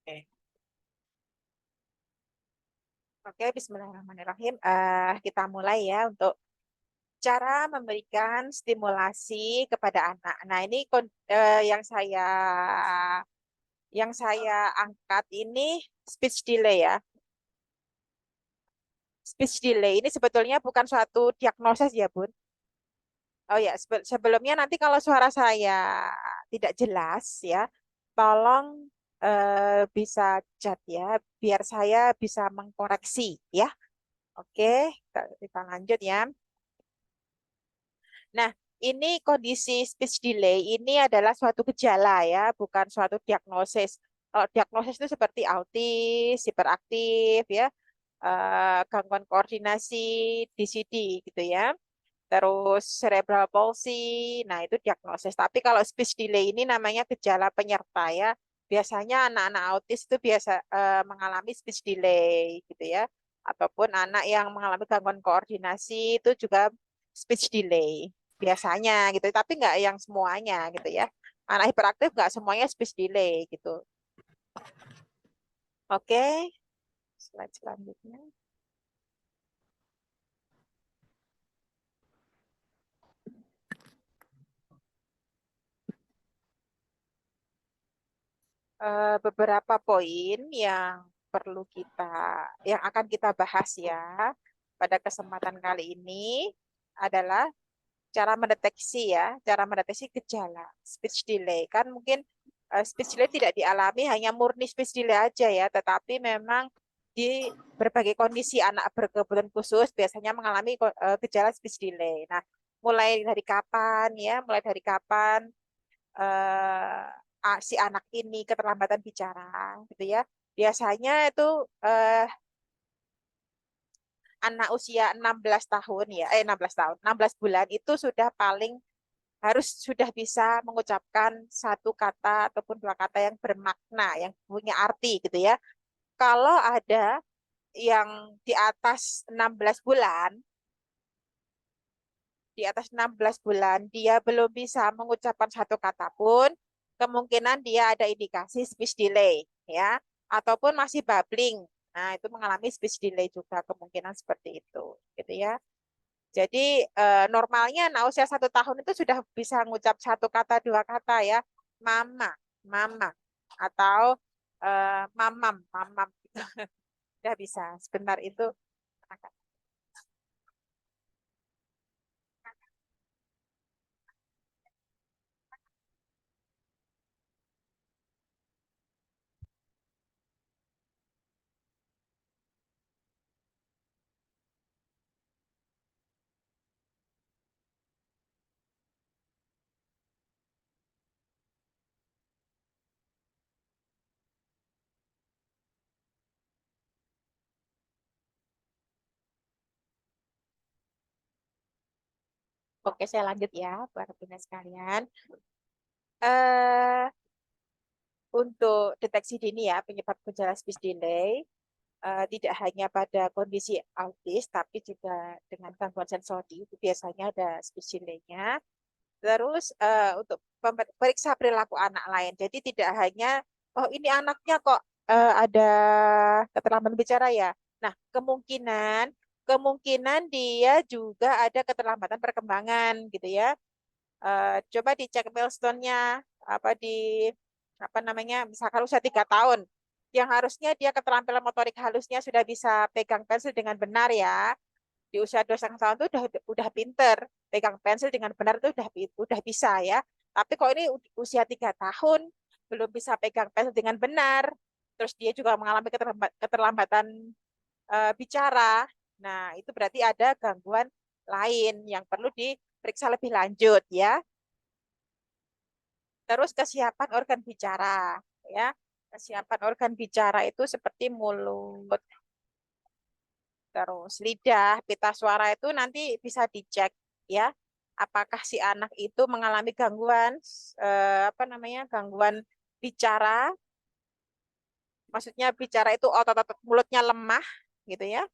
Oke, Oke, Bismillahirrahmanirrahim. Kita mulai ya untuk cara memberikan stimulasi kepada anak. Nah, ini yang saya angkat ini speech delay ya. Speech delay ini sebetulnya bukan suatu diagnosis ya, Bun. Oh ya, sebelumnya nanti kalau suara saya tidak jelas ya, tolong bisa chat ya, biar saya bisa mengkoreksi ya. Oke, kita lanjut ya. Nah, ini kondisi speech delay ini adalah suatu gejala ya, bukan suatu diagnosis. Kalau diagnosis itu seperti autis, hiperaktif ya, gangguan koordinasi, DCD gitu ya. Terus cerebral palsy, nah itu diagnosis. Tapi kalau speech delay ini namanya gejala penyerta ya. Biasanya anak-anak autis itu biasa mengalami speech delay gitu ya. Ataupun anak yang mengalami gangguan koordinasi itu juga speech delay biasanya gitu. Tapi nggak yang semuanya gitu ya. Anak hiperaktif nggak semuanya speech delay gitu. Oke, slide selanjutnya. Beberapa poin yang perlu yang akan kita bahas ya pada kesempatan kali ini adalah cara mendeteksi gejala speech delay. Kan mungkin speech delay tidak dialami hanya murni speech delay aja ya, tetapi memang di berbagai kondisi anak berkebutuhan khusus biasanya mengalami gejala speech delay. Nah, mulai dari kapan si anak ini keterlambatan bicara gitu ya. Biasanya itu eh, anak usia 16 tahun ya, 16 tahun, 16 bulan itu sudah bisa mengucapkan satu kata ataupun dua kata yang bermakna, yang punya arti gitu ya. Kalau ada yang di atas 16 bulan, dia belum bisa mengucapkan satu kata pun, kemungkinan dia ada indikasi speech delay ya, ataupun masih babbling. Nah, itu mengalami speech delay juga kemungkinan seperti itu, gitu ya. Jadi normalnya anak usia 1 tahun itu sudah bisa mengucap satu kata dua kata ya, mama, mama, atau mamam, mamam, sudah bisa. Sebentar itu. Oke, saya lanjut ya, para pendengar sekalian. eh untuk deteksi dini ya penyebab gejala speech delay tidak hanya pada kondisi autis tapi juga dengan gangguan sensori itu biasanya ada speech delay-nya. Terus untuk periksa perilaku anak lain. Jadi tidak hanya oh ini anaknya kok ada keterlambatan bicara ya. Nah, kemungkinan kemungkinan dia juga ada keterlambatan perkembangan gitu ya. Coba dicek milestone-nya apa di apa namanya misalkan usia 3 tahun yang harusnya dia keterampilan motorik halusnya sudah bisa pegang pensil dengan benar ya di usia 2,5 tahun itu udah pinter pegang pensil dengan benar itu udah bisa ya tapi kok ini usia 3 tahun belum bisa pegang pensil dengan benar terus dia juga mengalami keterlambatan bicara nah itu berarti ada gangguan lain yang perlu diperiksa lebih lanjut ya. Terus kesiapan organ bicara, ya. Kesiapan organ bicara itu seperti mulut, terus lidah, pita suara itu nanti bisa dicek, ya. Apakah si anak itu mengalami gangguan, apa namanya, gangguan bicara? Maksudnya bicara itu otot-otot mulutnya lemah, gitu ya.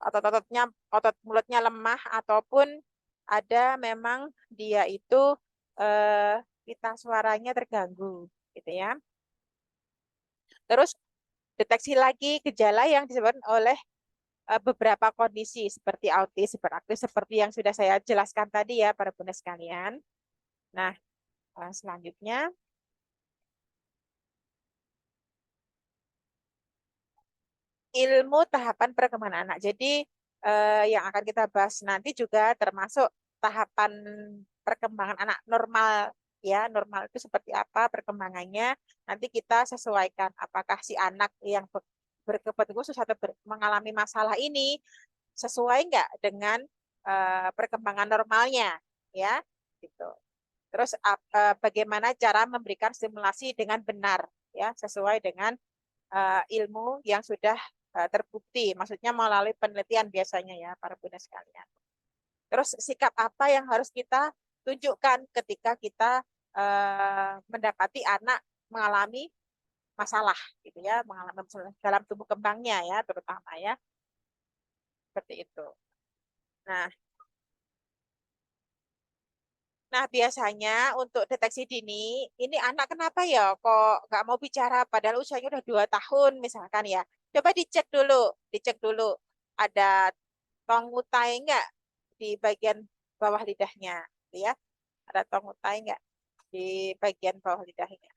Otot mulutnya lemah ataupun ada memang dia itu pita suaranya terganggu, gitu ya. Terus deteksi lagi gejala yang disebabkan oleh beberapa kondisi seperti autis, hiperaktif, seperti yang sudah saya jelaskan tadi ya para bunda sekalian. Nah, selanjutnya ilmu tahapan perkembangan anak. Jadi yang akan kita bahas nanti juga termasuk tahapan perkembangan anak normal ya. Normal itu seperti apa perkembangannya. Nanti kita sesuaikan apakah si anak yang berkebutuhan khusus atau mengalami masalah ini sesuai nggak dengan perkembangan normalnya ya gitu. Terus bagaimana cara memberikan stimulasi dengan benar ya sesuai dengan ilmu yang sudah terbukti, maksudnya melalui penelitian biasanya ya para bunda sekalian. Terus sikap apa yang harus kita tunjukkan ketika kita mendapati anak mengalami masalah gitu ya, mengalami masalah dalam tumbuh kembangnya ya terutama ya seperti itu. Nah, Nah, biasanya untuk deteksi dini, ini anak kenapa ya kok nggak mau bicara padahal usianya udah 2 tahun misalkan ya. Coba dicek dulu ada tongutai nggak di bagian bawah lidahnya, gitu ya. Ada tongutai nggak di bagian bawah lidahnya.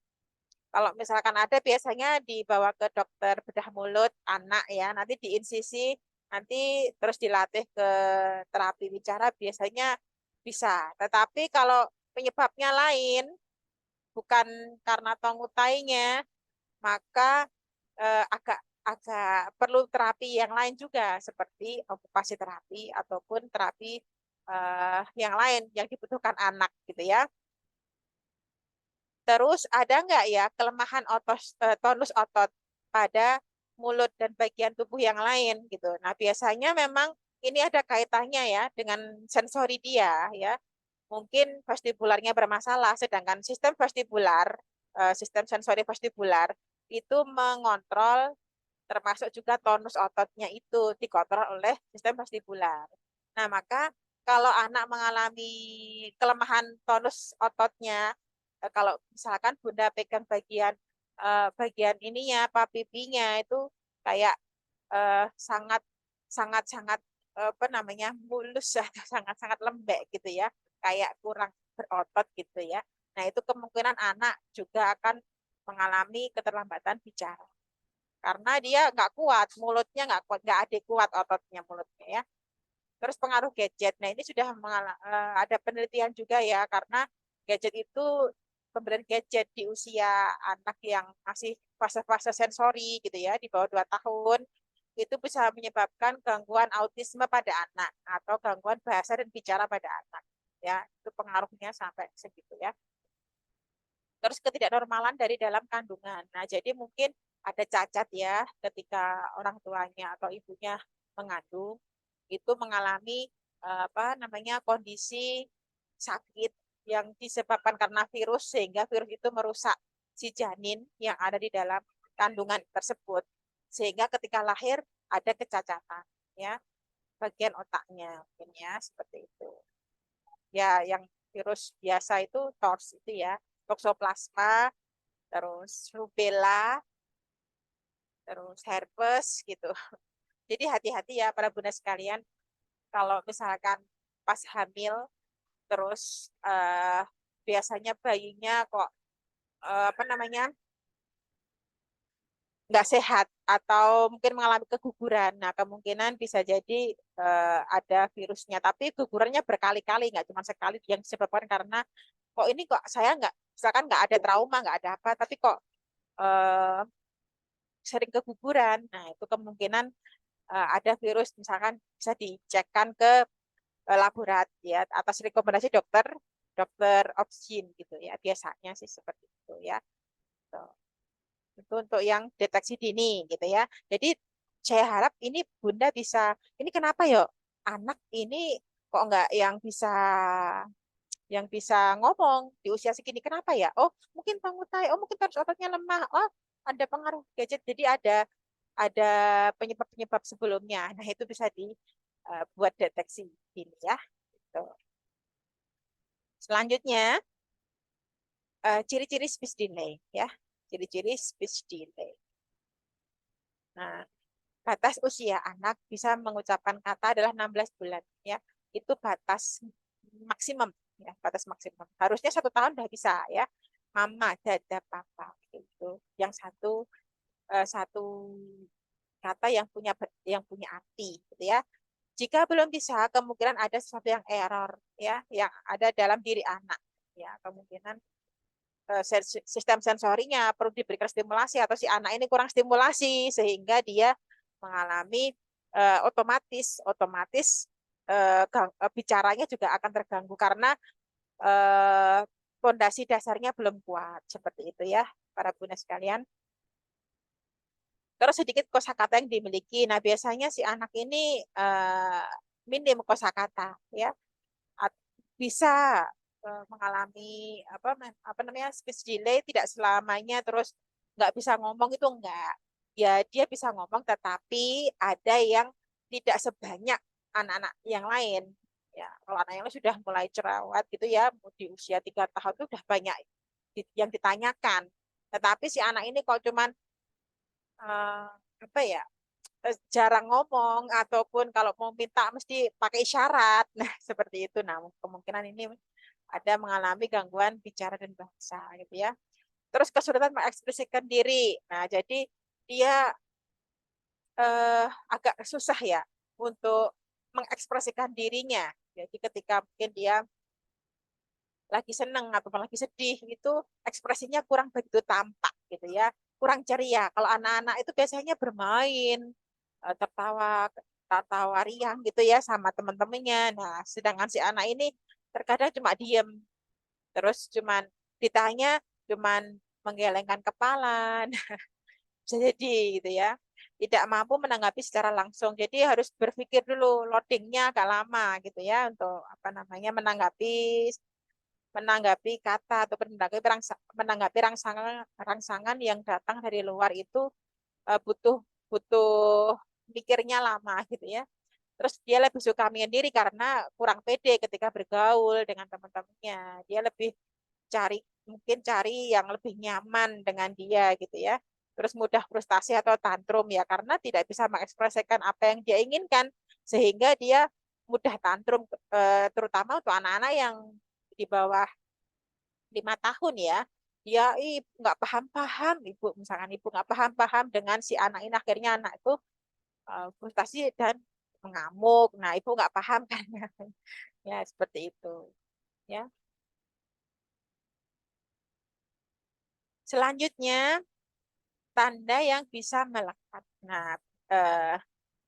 Kalau misalkan ada biasanya dibawa ke dokter bedah mulut anak ya, nanti diinsisi, nanti terus dilatih ke terapi bicara biasanya bisa. Tetapi kalau penyebabnya lain, bukan karena tongutainya, maka agak agak perlu terapi yang lain juga seperti okupasi terapi ataupun terapi yang lain yang dibutuhkan anak gitu ya. Terus ada nggak ya kelemahan tonus otot pada mulut dan bagian tubuh yang lain gitu. Nah, biasanya memang ini ada kaitannya ya dengan sensori dia ya. Mungkin vestibularnya bermasalah, sedangkan sistem sensori vestibular itu mengontrol termasuk juga tonus ototnya itu dikontrol oleh sistem vestibular. Nah, maka kalau anak mengalami kelemahan tonus ototnya, kalau misalkan Bunda pegang bagian ininya, apa pipinya itu kayak sangat sangat sangat apa namanya mulus ya, sangat sangat lembek gitu ya, kayak kurang berotot gitu ya. Nah, itu kemungkinan anak juga akan mengalami keterlambatan bicara karena dia nggak kuat mulutnya, nggak adekuat ototnya mulutnya ya. Terus pengaruh gadget, nah ini sudah ada penelitian juga ya karena gadget itu pemberian gadget di usia anak yang masih fase-fase sensori gitu ya di bawah 2 tahun itu bisa menyebabkan gangguan autisme pada anak atau gangguan bahasa dan bicara pada anak ya, itu pengaruhnya sampai segitu ya. Terus ketidaknormalan dari dalam kandungan. Nah, jadi mungkin ada cacat ya ketika orang tuanya atau ibunya mengandung itu mengalami apa namanya kondisi sakit yang disebabkan karena virus sehingga virus itu merusak si janin yang ada di dalam kandungan tersebut sehingga ketika lahir ada kecacatan ya bagian otaknya mungkin ya seperti itu. Ya, yang virus biasa itu TORS itu ya, toksoplasma, terus rubella, terus herpes gitu. Jadi hati-hati ya para bunda sekalian, kalau misalkan pas hamil, terus biasanya bayinya kok apa namanya nggak sehat atau mungkin mengalami keguguran. Nah, kemungkinan bisa jadi ada virusnya. Tapi gugurannya berkali-kali, nggak cuma sekali yang disebabkan karena kok ini kok saya nggak, misalkan nggak ada trauma, nggak ada apa, tapi kok eh, sering keguguran. Nah, itu kemungkinan ada virus, misalkan bisa dicekkan ke laboratorium ya atas rekomendasi dokter dokter obgyn gitu ya. Biasanya sih seperti itu ya. Tuh. Itu untuk yang deteksi dini gitu ya. Jadi saya harap ini Bunda bisa, ini kenapa ya anak ini kok nggak yang bisa ngomong di usia segini, kenapa ya? Oh, mungkin pengutai, oh mungkin terus ototnya lemah, oh ada pengaruh gadget, jadi ada penyebab-penyebab sebelumnya. Nah, itu bisa dibuat deteksi dini ya. Gitu. Selanjutnya, ciri-ciri speech delay ya. Ciri-ciri speech delay. Nah, batas usia anak bisa mengucapkan kata adalah 16 bulan ya. Itu batas maksimum ya, batas maksimum. Harusnya 1 tahun udah bisa ya. Mama, dada, papa gitu. Yang satu kata yang punya arti gitu ya. Jika belum bisa, kemungkinan ada sesuatu yang error ya, yang ada dalam diri anak ya. Kemungkinan sistem sensorinya perlu diberikan stimulasi atau si anak ini kurang stimulasi sehingga dia mengalami otomatis otomatis bicaranya juga akan terganggu karena eh, fondasi dasarnya belum kuat seperti itu ya para bunda sekalian. Terus sedikit kosakata yang dimiliki. Nah, biasanya si anak ini minim kosakata ya. Bisa mengalami apa namanya speech delay, tidak selamanya terus nggak bisa ngomong itu enggak. Ya, dia bisa ngomong tetapi ada yang tidak sebanyak anak-anak yang lain. Ya, kalau anak yang lain sudah mulai jerawat gitu ya, di usia 3 tahun itu udah banyak yang ditanyakan. Tetapi si anak ini kok cuman eh, apa ya, jarang ngomong ataupun kalau mau minta mesti pakai isyarat. Nah, seperti itu. Nah, kemungkinan ini ada mengalami gangguan bicara dan bahasa gitu ya. Terus kesulitan mengekspresikan diri. Nah, jadi dia agak susah ya untuk mengekspresikan dirinya. Jadi ketika mungkin dia lagi seneng atau lagi sedih itu ekspresinya kurang begitu tampak gitu ya, kurang ceria. Kalau anak-anak itu biasanya bermain, tertawa tertawa riang gitu ya sama teman-temannya. Nah, sedangkan si anak ini terkadang cuma diem, terus cuman ditanya cuman menggelengkan kepala. Bisa jadi gitu ya, tidak mampu menanggapi secara langsung, jadi harus berpikir dulu, loadingnya agak lama gitu ya untuk apa namanya menanggapi menanggapi kata atau menanggapi rangsangan rangsangan yang datang dari luar itu butuh butuh pikirnya lama gitu ya. Terus dia lebih suka menyendiri karena kurang pede ketika bergaul dengan teman-temannya. Dia lebih cari mungkin cari yang lebih nyaman dengan dia gitu ya. Terus mudah frustasi atau tantrum ya karena tidak bisa mengekspresikan apa yang dia inginkan sehingga dia mudah tantrum, terutama untuk anak-anak yang di bawah 5 tahun ya. Dia nggak paham-paham, ibu misalkan ibu nggak paham-paham dengan si anak ini, akhirnya anak itu frustasi dan mengamuk. Nah, ibu nggak paham kan? Ya, seperti itu. Ya. Selanjutnya, tanda yang bisa melekat. Nah, eh,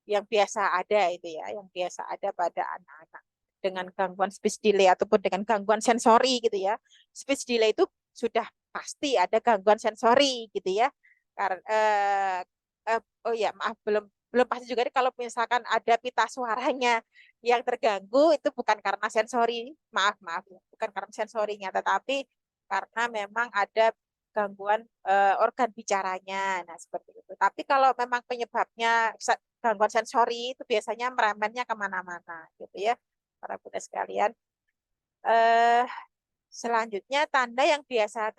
yang biasa ada itu ya, yang biasa ada pada anak-anak dengan gangguan speech delay ataupun dengan gangguan sensori gitu ya. Speech delay itu sudah pasti ada gangguan sensori gitu ya. Karena oh ya maaf, belum belum pasti juga nih kalau misalkan ada pita suaranya yang terganggu itu bukan karena sensori, maaf maaf ya, bukan karena sensorinya, tetapi karena memang ada gangguan organ bicaranya. Nah, seperti itu. Tapi kalau memang penyebabnya gangguan sensori itu biasanya merembetnya kemana-mana gitu ya, para bunda sekalian. Eh, Selanjutnya, tanda yang biasa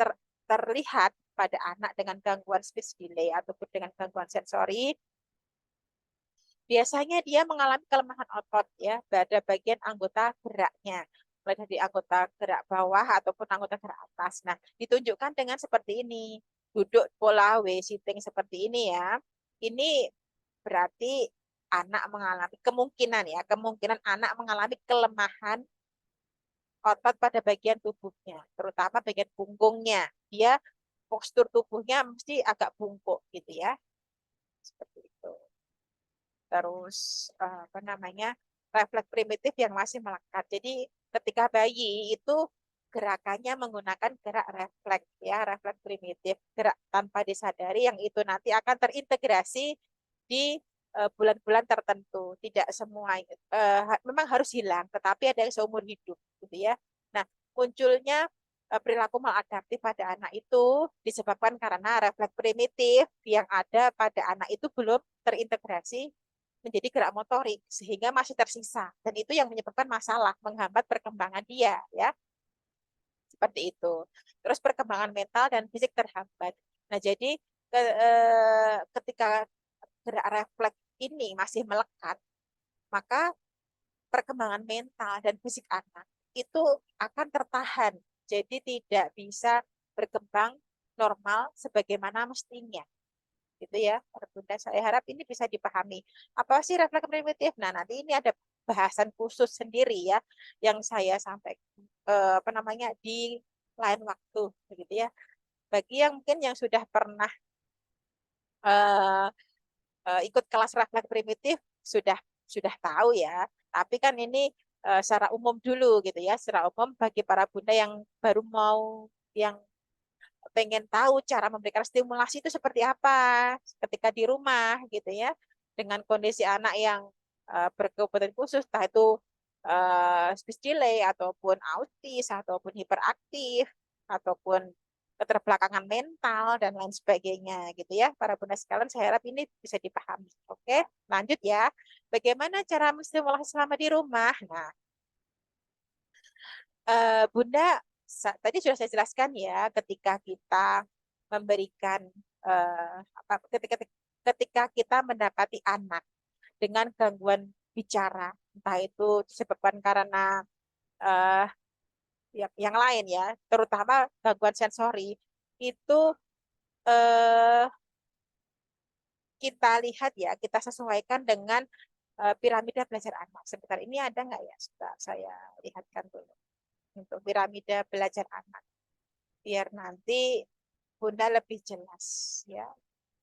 terlihat pada anak dengan gangguan speech delay ataupun dengan gangguan sensori, biasanya dia mengalami kelemahan otot ya pada bagian anggota geraknya, mulai dari anggota gerak bawah ataupun anggota gerak atas. Nah, ditunjukkan dengan seperti ini, duduk pola W sitting seperti ini ya. Ini berarti anak mengalami kemungkinan anak mengalami kelemahan otot pada bagian tubuhnya, terutama bagian punggungnya. Dia postur tubuhnya mesti agak bungkuk gitu ya, seperti itu. Terus apa namanya, refleks primitif yang masih melekat. Jadi ketika bayi itu gerakannya menggunakan gerak refleks ya, refleks primitif, gerak tanpa disadari yang itu nanti akan terintegrasi di bulan-bulan tertentu. Tidak semua memang harus hilang, tetapi ada yang seumur hidup gitu ya. Nah, munculnya perilaku maladaptif pada anak itu disebabkan karena refleks primitif yang ada pada anak itu belum terintegrasi menjadi gerak motorik sehingga masih tersisa dan itu yang menyebabkan masalah, menghambat perkembangan dia ya, seperti itu. Terus perkembangan mental dan fisik terhambat. Nah, jadi ketika gerak refleks ini masih melekat, maka perkembangan mental dan fisik anak itu akan tertahan. Jadi tidak bisa berkembang normal sebagaimana mestinya. Gitu ya, Bunda. Saya harap ini bisa dipahami. Apa sih refleks primitif? Nah, nanti ini ada bahasan khusus sendiri ya yang saya sampaikan apa namanya di lain waktu begitu ya. Bagi yang mungkin yang sudah pernah eh, ikut kelas refleks primitif sudah tahu ya. Tapi kan ini secara umum dulu gitu ya, secara umum bagi para bunda yang baru mau yang pengen tahu cara memberikan stimulasi itu seperti apa ketika di rumah gitu ya, dengan kondisi anak yang berkebutuhan khusus, entah itu speech delay ataupun autis ataupun hiperaktif ataupun keterbelakangan mental dan lain sebagainya gitu ya, para bunda sekalian, saya harap ini bisa dipahami. Oke, lanjut ya. Bagaimana cara menstimulasi selama di rumah? Nah, Bunda tadi sudah saya jelaskan ya, ketika kita memberikan ketika ketika kita mendapati anak dengan gangguan bicara, entah itu disebabkan karena eh, yang lain ya, terutama gangguan sensori, itu eh, kita lihat ya, kita sesuaikan dengan piramida belajar anak. Sebentar ini ada nggak ya? Sudah saya lihatkan dulu untuk piramida belajar anak, biar nanti Bunda lebih jelas ya,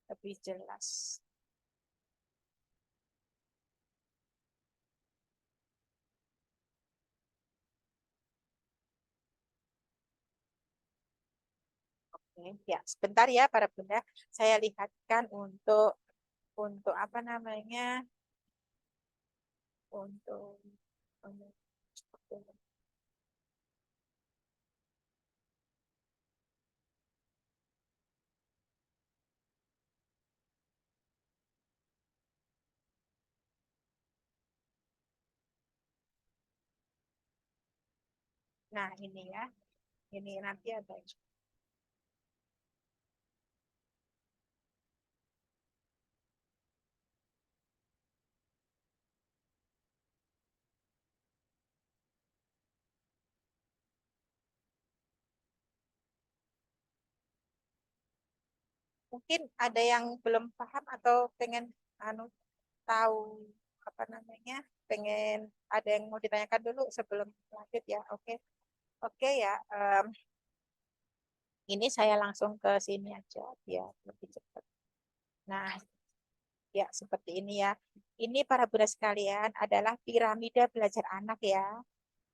lebih jelas. Oke, ya sebentar ya para Bunda, saya lihatkan untuk apa namanya, untuk nah ini ya, ini nanti ada mungkin ada yang belum paham atau pengen anu tahu apa namanya, pengen ada yang mau ditanyakan dulu sebelum lanjut ya. Oke, oke ya. Ini saya langsung ke sini aja biar lebih cepat. Nah, ya seperti ini ya. Ini para bunda sekalian adalah piramida belajar anak ya.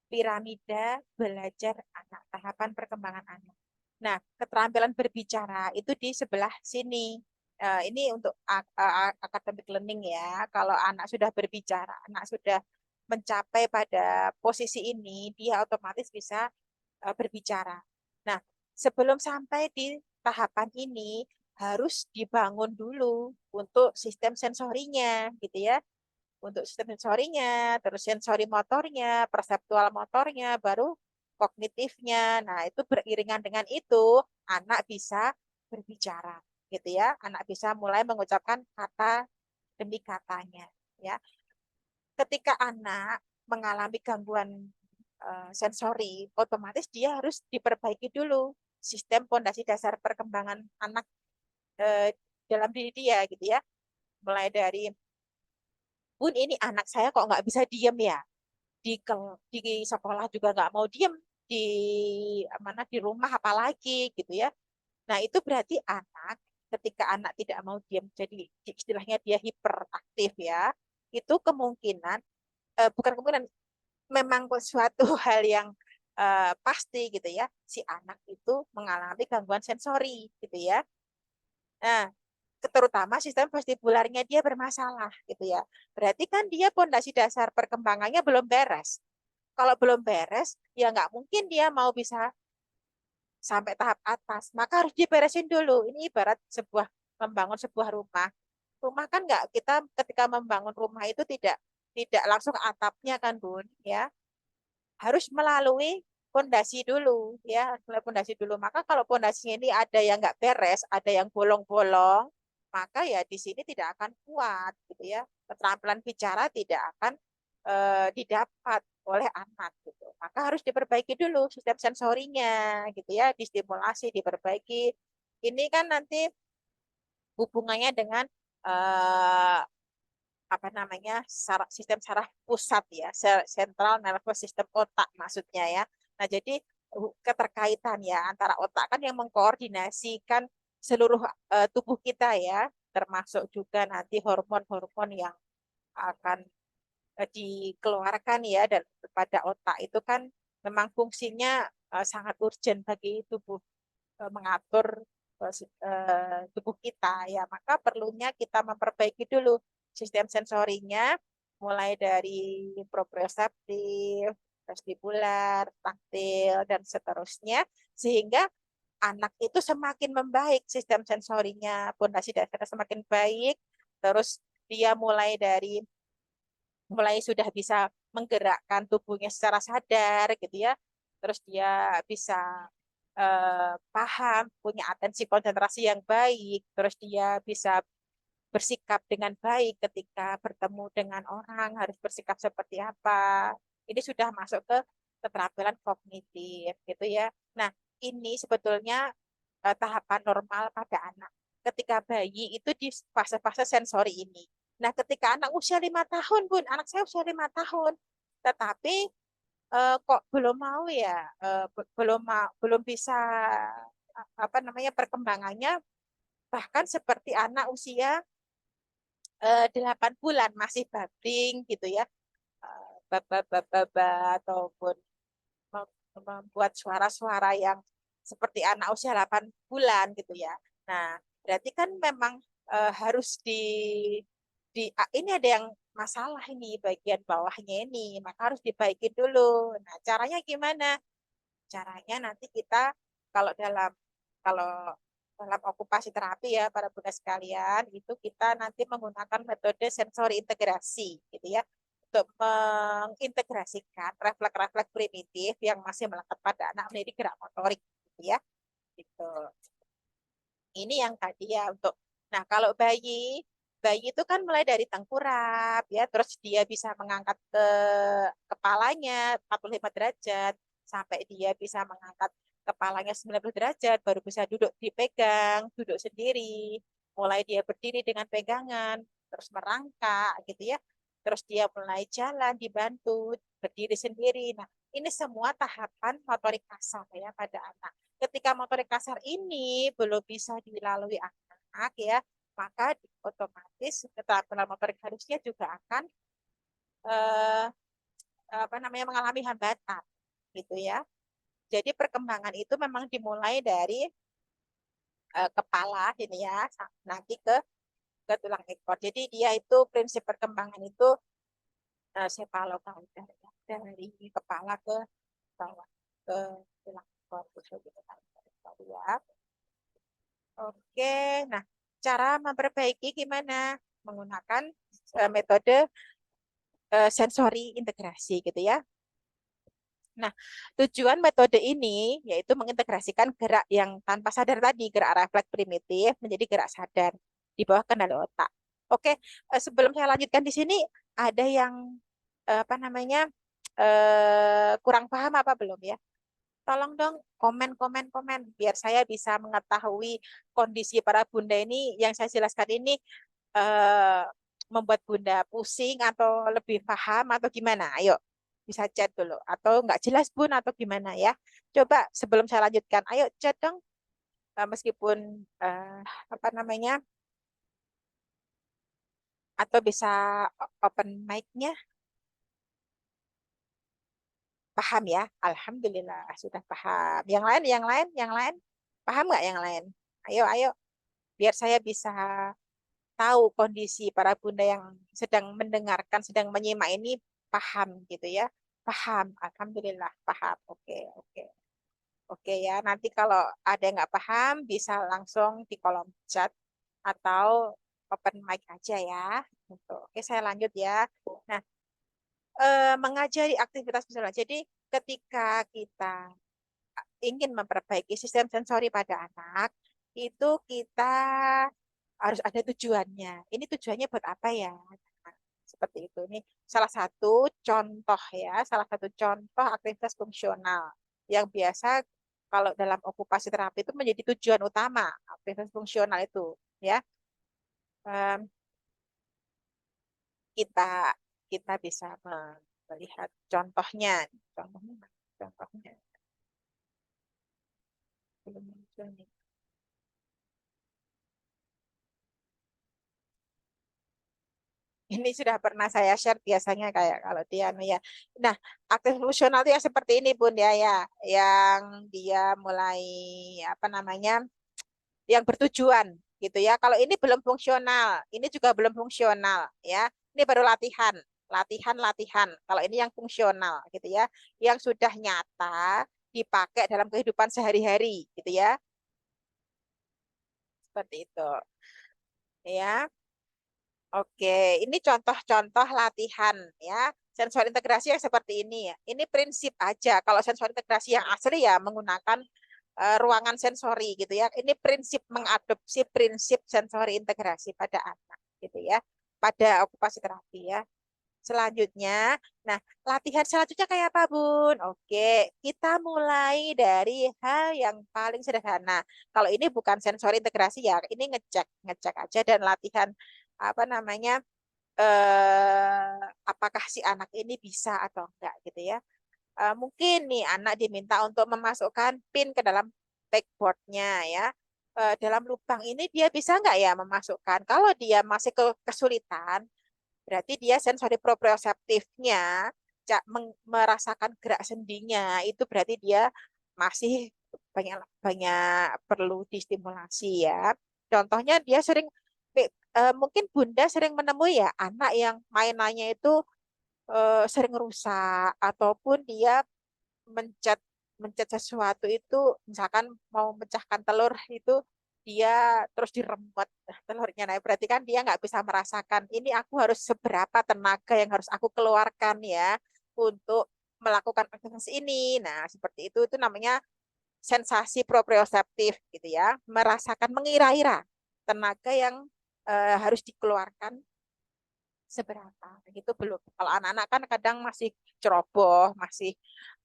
Piramida belajar anak, tahapan perkembangan anak. Nah, keterampilan berbicara itu di sebelah sini. Ini untuk academic learning ya. Kalau anak sudah berbicara, anak sudah mencapai pada posisi ini, dia otomatis bisa berbicara. Nah, sebelum sampai di tahapan ini, harus dibangun dulu untuk sistem sensorinya, gitu ya. Untuk sistem sensorinya, terus sensori motornya, perseptual motornya, baru kognitifnya. Nah, itu beriringan dengan itu, anak bisa berbicara, gitu ya. Anak bisa mulai mengucapkan kata demi katanya, ya. Ketika anak mengalami gangguan sensori, otomatis dia harus diperbaiki dulu sistem pondasi dasar perkembangan anak eh, dalam diri dia, gitu ya. Mulai dari, Bun, ini anak saya kok nggak bisa diem ya, di sekolah juga nggak mau diem, di mana di rumah apalagi gitu ya. Nah, itu berarti anak, ketika anak tidak mau diem, jadi istilahnya dia hiperaktif ya, itu kemungkinan bukan kemungkinan, memang suatu hal yang pasti gitu ya, si anak itu mengalami gangguan sensori gitu ya. Nah, terutama sistem vestibularnya dia bermasalah gitu ya. Berarti kan dia pondasi dasar perkembangannya belum beres. Kalau belum beres, ya nggak mungkin dia mau bisa sampai tahap atas. Maka harus diberesin dulu. Ini ibarat sebuah membangun sebuah rumah. Rumah kan nggak, kita ketika membangun rumah itu tidak langsung atapnya kan Bun ya, harus melalui pondasi dulu ya, melalui pondasi dulu. Maka kalau pondasinya ini ada yang nggak beres, ada yang bolong-bolong, maka ya di sini tidak akan kuat gitu ya. Keterampilan bicara tidak akan didapat oleh anak gitu. Maka harus diperbaiki dulu sistem sensorinya gitu ya, distimulasi, diperbaiki. Ini kan nanti hubungannya dengan eh, apa namanya sistem saraf pusat ya, central nervous system, otak maksudnya ya. Nah, jadi keterkaitan ya antara otak kan yang mengkoordinasikan seluruh tubuh kita ya, termasuk juga nanti hormon-hormon yang akan dikeluarkan ya, dan pada otak itu kan memang fungsinya sangat urgent bagi tubuh, mengatur tubuh kita ya, maka perlunya kita memperbaiki dulu sistem sensorinya, mulai dari proprioseptif, vestibular, taktil, dan seterusnya, sehingga anak itu semakin membaik sistem sensorinya, pondasi dasarnya semakin baik, terus dia mulai sudah bisa menggerakkan tubuhnya secara sadar gitu ya, terus dia bisa paham, punya atensi konsentrasi yang baik, terus dia bisa bersikap dengan baik ketika bertemu dengan orang, harus bersikap seperti apa. Ini sudah masuk ke keterampilan kognitif gitu ya. Nah, ini sebetulnya tahapan normal pada anak. Ketika bayi itu di fase-fase sensori ini. Nah, ketika anak usia 5 tahun, Bun, anak saya usia 5 tahun, tetapi kok belum mau ya, belum bisa apa namanya perkembangannya bahkan seperti anak usia 8 bulan, masih babbling gitu ya, baba ataupun membuat suara-suara yang seperti anak usia 8 bulan gitu ya. Nah, berarti kan memang harus ini ada yang masalah ini bagian bawahnya ini, maka harus dibaikin dulu. Nah, caranya gimana? Caranya nanti kita kalau kalau dalam okupasi terapi ya para bunda sekalian, itu kita nanti menggunakan metode sensori integrasi gitu ya, untuk mengintegrasikan refleks-refleks primitif yang masih melekat pada anak menjadi gerak motorik gitu ya. Gitu. Ini yang tadi ya untuk, nah kalau bayi itu kan mulai dari tengkurap ya, terus dia bisa mengangkat ke kepalanya 45 derajat, sampai dia bisa mengangkat kepalanya 90 derajat, baru bisa duduk dipegang, duduk sendiri, mulai dia berdiri dengan pegangan, terus merangkak gitu ya, terus dia mulai jalan dibantu, berdiri sendiri. Nah, ini semua tahapan motorik kasar ya pada anak. Ketika motorik kasar ini belum bisa dilalui anak ya, maka otomatis keterampilan motorik halusnya juga akan eh, apa namanya mengalami hambatan gitu ya. Jadi perkembangan itu memang dimulai dari kepala ini ya, nanti ke tulang ekor. Jadi dia itu prinsip perkembangan itu cephalokauda ya, dari kepala ke bawah ke tulang ekor gitu kan. Ya. Oke, nah cara memperbaiki gimana? Menggunakan metode sensori integrasi gitu ya. Nah, tujuan metode ini yaitu mengintegrasikan gerak yang tanpa sadar tadi, gerak refleks primitif menjadi gerak sadar di bawah kendali otak. Oke, sebelum saya lanjutkan di sini, ada yang apa namanya kurang paham apa belum ya? Tolong dong komen biar saya bisa mengetahui kondisi para bunda ini yang saya jelaskan ini eh, membuat bunda pusing atau lebih paham atau gimana? Ayo, bisa chat dulu atau nggak jelas bun atau gimana ya? Coba sebelum saya lanjutkan, ayo chat dong. Meskipun eh, apa namanya, atau bisa open mic-nya, paham ya? Alhamdulillah sudah paham. Yang lain, paham nggak yang lain? Ayo, ayo, biar saya bisa tahu kondisi para bunda yang sedang mendengarkan, sedang menyimak ini paham gitu ya. Paham, alhamdulillah paham. Oke, oke. Oke ya, nanti kalau ada yang nggak paham bisa langsung di kolom chat atau open mic aja ya. Gitu. Oke, saya lanjut ya. Nah, mengajari aktivitas visual. Jadi ketika kita ingin memperbaiki sistem sensori pada anak, itu kita harus ada tujuannya. Ini tujuannya buat apa ya? Nah, seperti itu. Ini salah satu contoh ya, salah satu contoh aktivitas fungsional yang biasa kalau dalam okupasi terapi itu menjadi tujuan utama aktivitas fungsional itu ya. Em, kita kita bisa melihat contohnya, contohnya, contohnya belum muncul nih. Ini sudah pernah saya share biasanya kayak kalau dia ya. Nah, aktif fungsional itu yang seperti ini Bun ya ya, yang dia mulai apa namanya? Yang bertujuan gitu ya. Kalau ini belum fungsional, ini juga belum fungsional ya. Ini baru latihan, latihan, latihan. Kalau ini yang fungsional gitu ya, yang sudah nyata dipakai dalam kehidupan sehari-hari gitu ya. Seperti itu ya. Oke, ini contoh-contoh latihan ya. Sensor integrasi yang seperti ini ya. Ini prinsip aja. Kalau sensor integrasi yang asli ya menggunakan ruangan sensori gitu ya. Ini prinsip mengadopsi prinsip sensori integrasi pada anak gitu ya. Pada okupasi terapi ya. Selanjutnya, nah latihan selanjutnya kayak apa Bun? Oke, kita mulai dari hal yang paling sederhana. Kalau ini bukan sensori integrasi ya, ini ngecek, ngecek aja dan latihan apa namanya apakah si anak ini bisa atau enggak gitu ya. Mungkin nih anak diminta untuk memasukkan pin ke dalam backboardnya ya. Dalam lubang ini dia bisa nggak ya memasukkan? Kalau dia masih kesulitan, berarti dia sensori proprioseptifnya merasakan gerak sendinya itu berarti dia masih banyak banyak perlu distimulasi ya. Contohnya dia sering mungkin Bunda sering menemui ya anak yang mainannya itu sering rusak ataupun dia mencet mencet sesuatu itu misalkan mau mecahkan telur itu dia terus diremet telurnya. Nah, berarti kan dia nggak bisa merasakan ini aku harus seberapa tenaga yang harus aku keluarkan ya untuk melakukan aktivitas ini. Nah, seperti itu namanya sensasi proprioseptif gitu ya, merasakan mengira-ira tenaga yang harus dikeluarkan seberapa. Itu belum. Kalau anak-anak kan kadang masih ceroboh, masih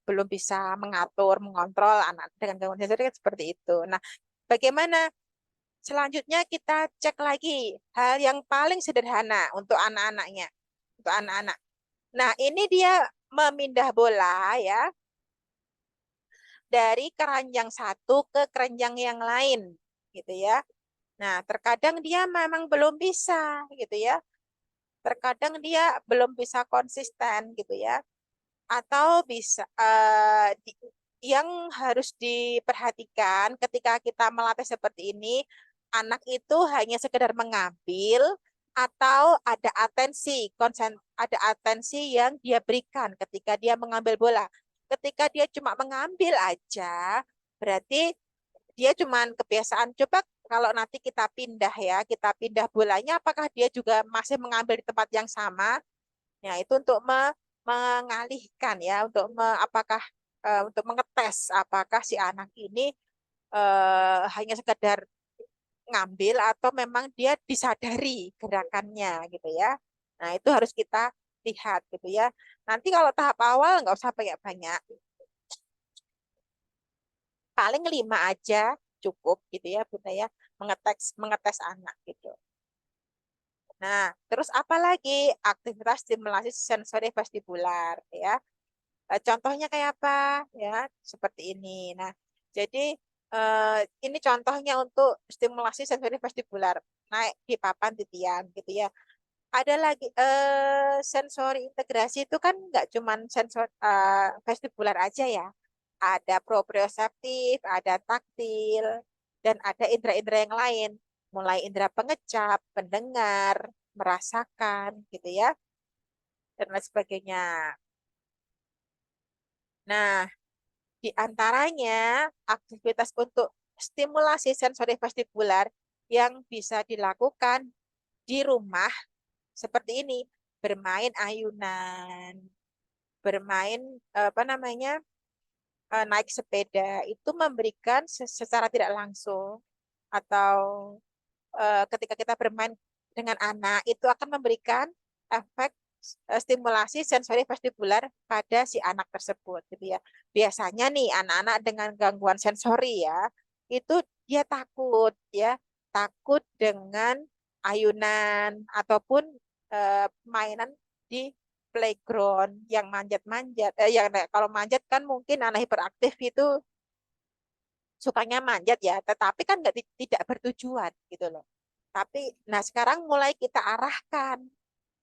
belum bisa mengatur, mengontrol anak dengan gangguan sensori kan seperti itu. Nah, bagaimana selanjutnya kita cek lagi hal yang paling sederhana untuk anak-anaknya, untuk anak-anak. Nah, ini dia memindah bola ya dari keranjang satu ke keranjang yang lain, gitu ya. Nah, terkadang dia memang belum bisa, gitu ya. Terkadang dia belum bisa konsisten, gitu ya. Atau bisa yang harus diperhatikan ketika kita melatih seperti ini, anak itu hanya sekedar mengambil atau ada atensi, ada atensi yang dia berikan ketika dia mengambil bola. Ketika dia cuma mengambil aja, berarti dia cuma kebiasaan. Coba kalau nanti kita pindah ya, kita pindah bolanya, apakah dia juga masih mengambil di tempat yang sama? Ya, itu untuk mengalihkan ya, untuk apakah untuk mengetes apakah si anak ini hanya sekedar ngambil atau memang dia disadari gerakannya gitu ya. Nah, itu harus kita lihat gitu ya. Nanti kalau tahap awal nggak usah banyak-banyak, paling 5 aja cukup gitu ya, Bunda ya, mengetes mengetes anak gitu. Nah, terus apa lagi? Aktivitas stimulasi sensori vestibular ya. Contohnya kayak apa ya? Seperti ini. Nah, jadi eh, ini contohnya untuk stimulasi sensori vestibular naik di papan titian gitu ya. Ada lagi sensori integrasi itu kan nggak cuman sensor vestibular aja ya. Ada proprioseptif, ada taktil, dan ada indera-indera yang lain. Mulai indera pengecap, pendengar, merasakan gitu ya, dan lain sebagainya. Nah, di antaranya aktivitas untuk stimulasi sensori vestibular yang bisa dilakukan di rumah seperti ini, bermain ayunan, bermain apa namanya naik sepeda itu memberikan secara tidak langsung atau ketika kita bermain dengan anak itu akan memberikan efek stimulasi sensori vestibular pada si anak tersebut gitu ya. Biasanya nih anak-anak dengan gangguan sensori ya, itu dia takut ya, takut dengan ayunan ataupun mainan di playground yang manjat-manjat. Yang kalau manjat kan mungkin anak hiperaktif itu sukanya manjat ya, tetapi kan tidak bertujuan gitu loh. Tapi nah sekarang mulai kita arahkan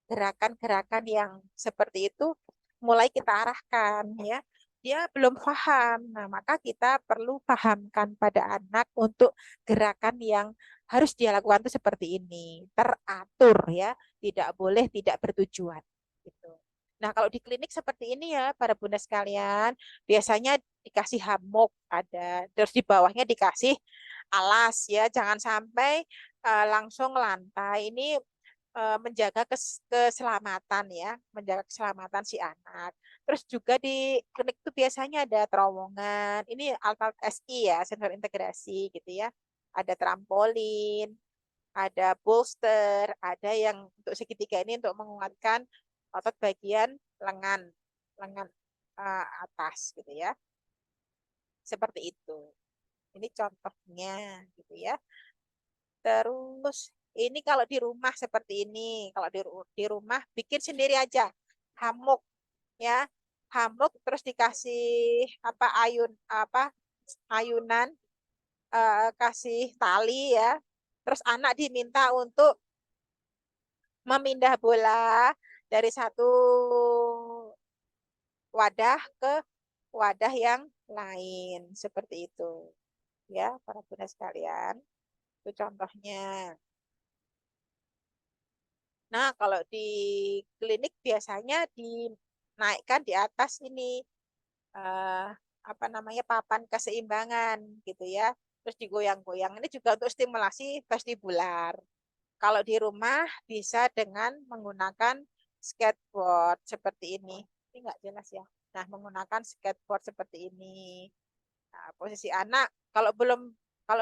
gerakan-gerakan yang seperti itu mulai kita arahkan ya. Dia belum paham. Nah, maka kita perlu pahamkan pada anak untuk gerakan yang harus dia lakukan itu seperti ini, teratur ya, tidak boleh tidak bertujuan gitu. Nah, kalau di klinik seperti ini ya, para bunda sekalian, biasanya dikasih hammock ada, terus di bawahnya dikasih alas ya, jangan sampai langsung lantai. Ini menjaga keselamatan ya, menjaga keselamatan si anak. Terus juga di klinik itu biasanya ada terowongan. Ini alat-alat SI ya, sensor integrasi gitu ya. Ada trampolin, ada bolster, ada yang untuk segitiga ini untuk menguatkan otot bagian lengan, lengan atas gitu ya. Seperti itu. Ini contohnya gitu ya. Terus ini kalau di rumah seperti ini, kalau di rumah bikin sendiri aja. Hamuk ya. Hamuk terus dikasih ayunan, kasih tali ya. Terus anak diminta untuk memindah bola dari satu wadah ke wadah yang lain seperti itu. Ya, para bunda sekalian. Itu contohnya. Nah, kalau di klinik biasanya dinaikkan di atas ini eh, apa namanya papan keseimbangan gitu ya. Terus digoyang-goyang. Ini juga untuk stimulasi vestibular. Kalau di rumah bisa dengan menggunakan skateboard seperti ini. Ini nggak jelas ya. Nah, menggunakan skateboard seperti ini. Nah, posisi anak kalau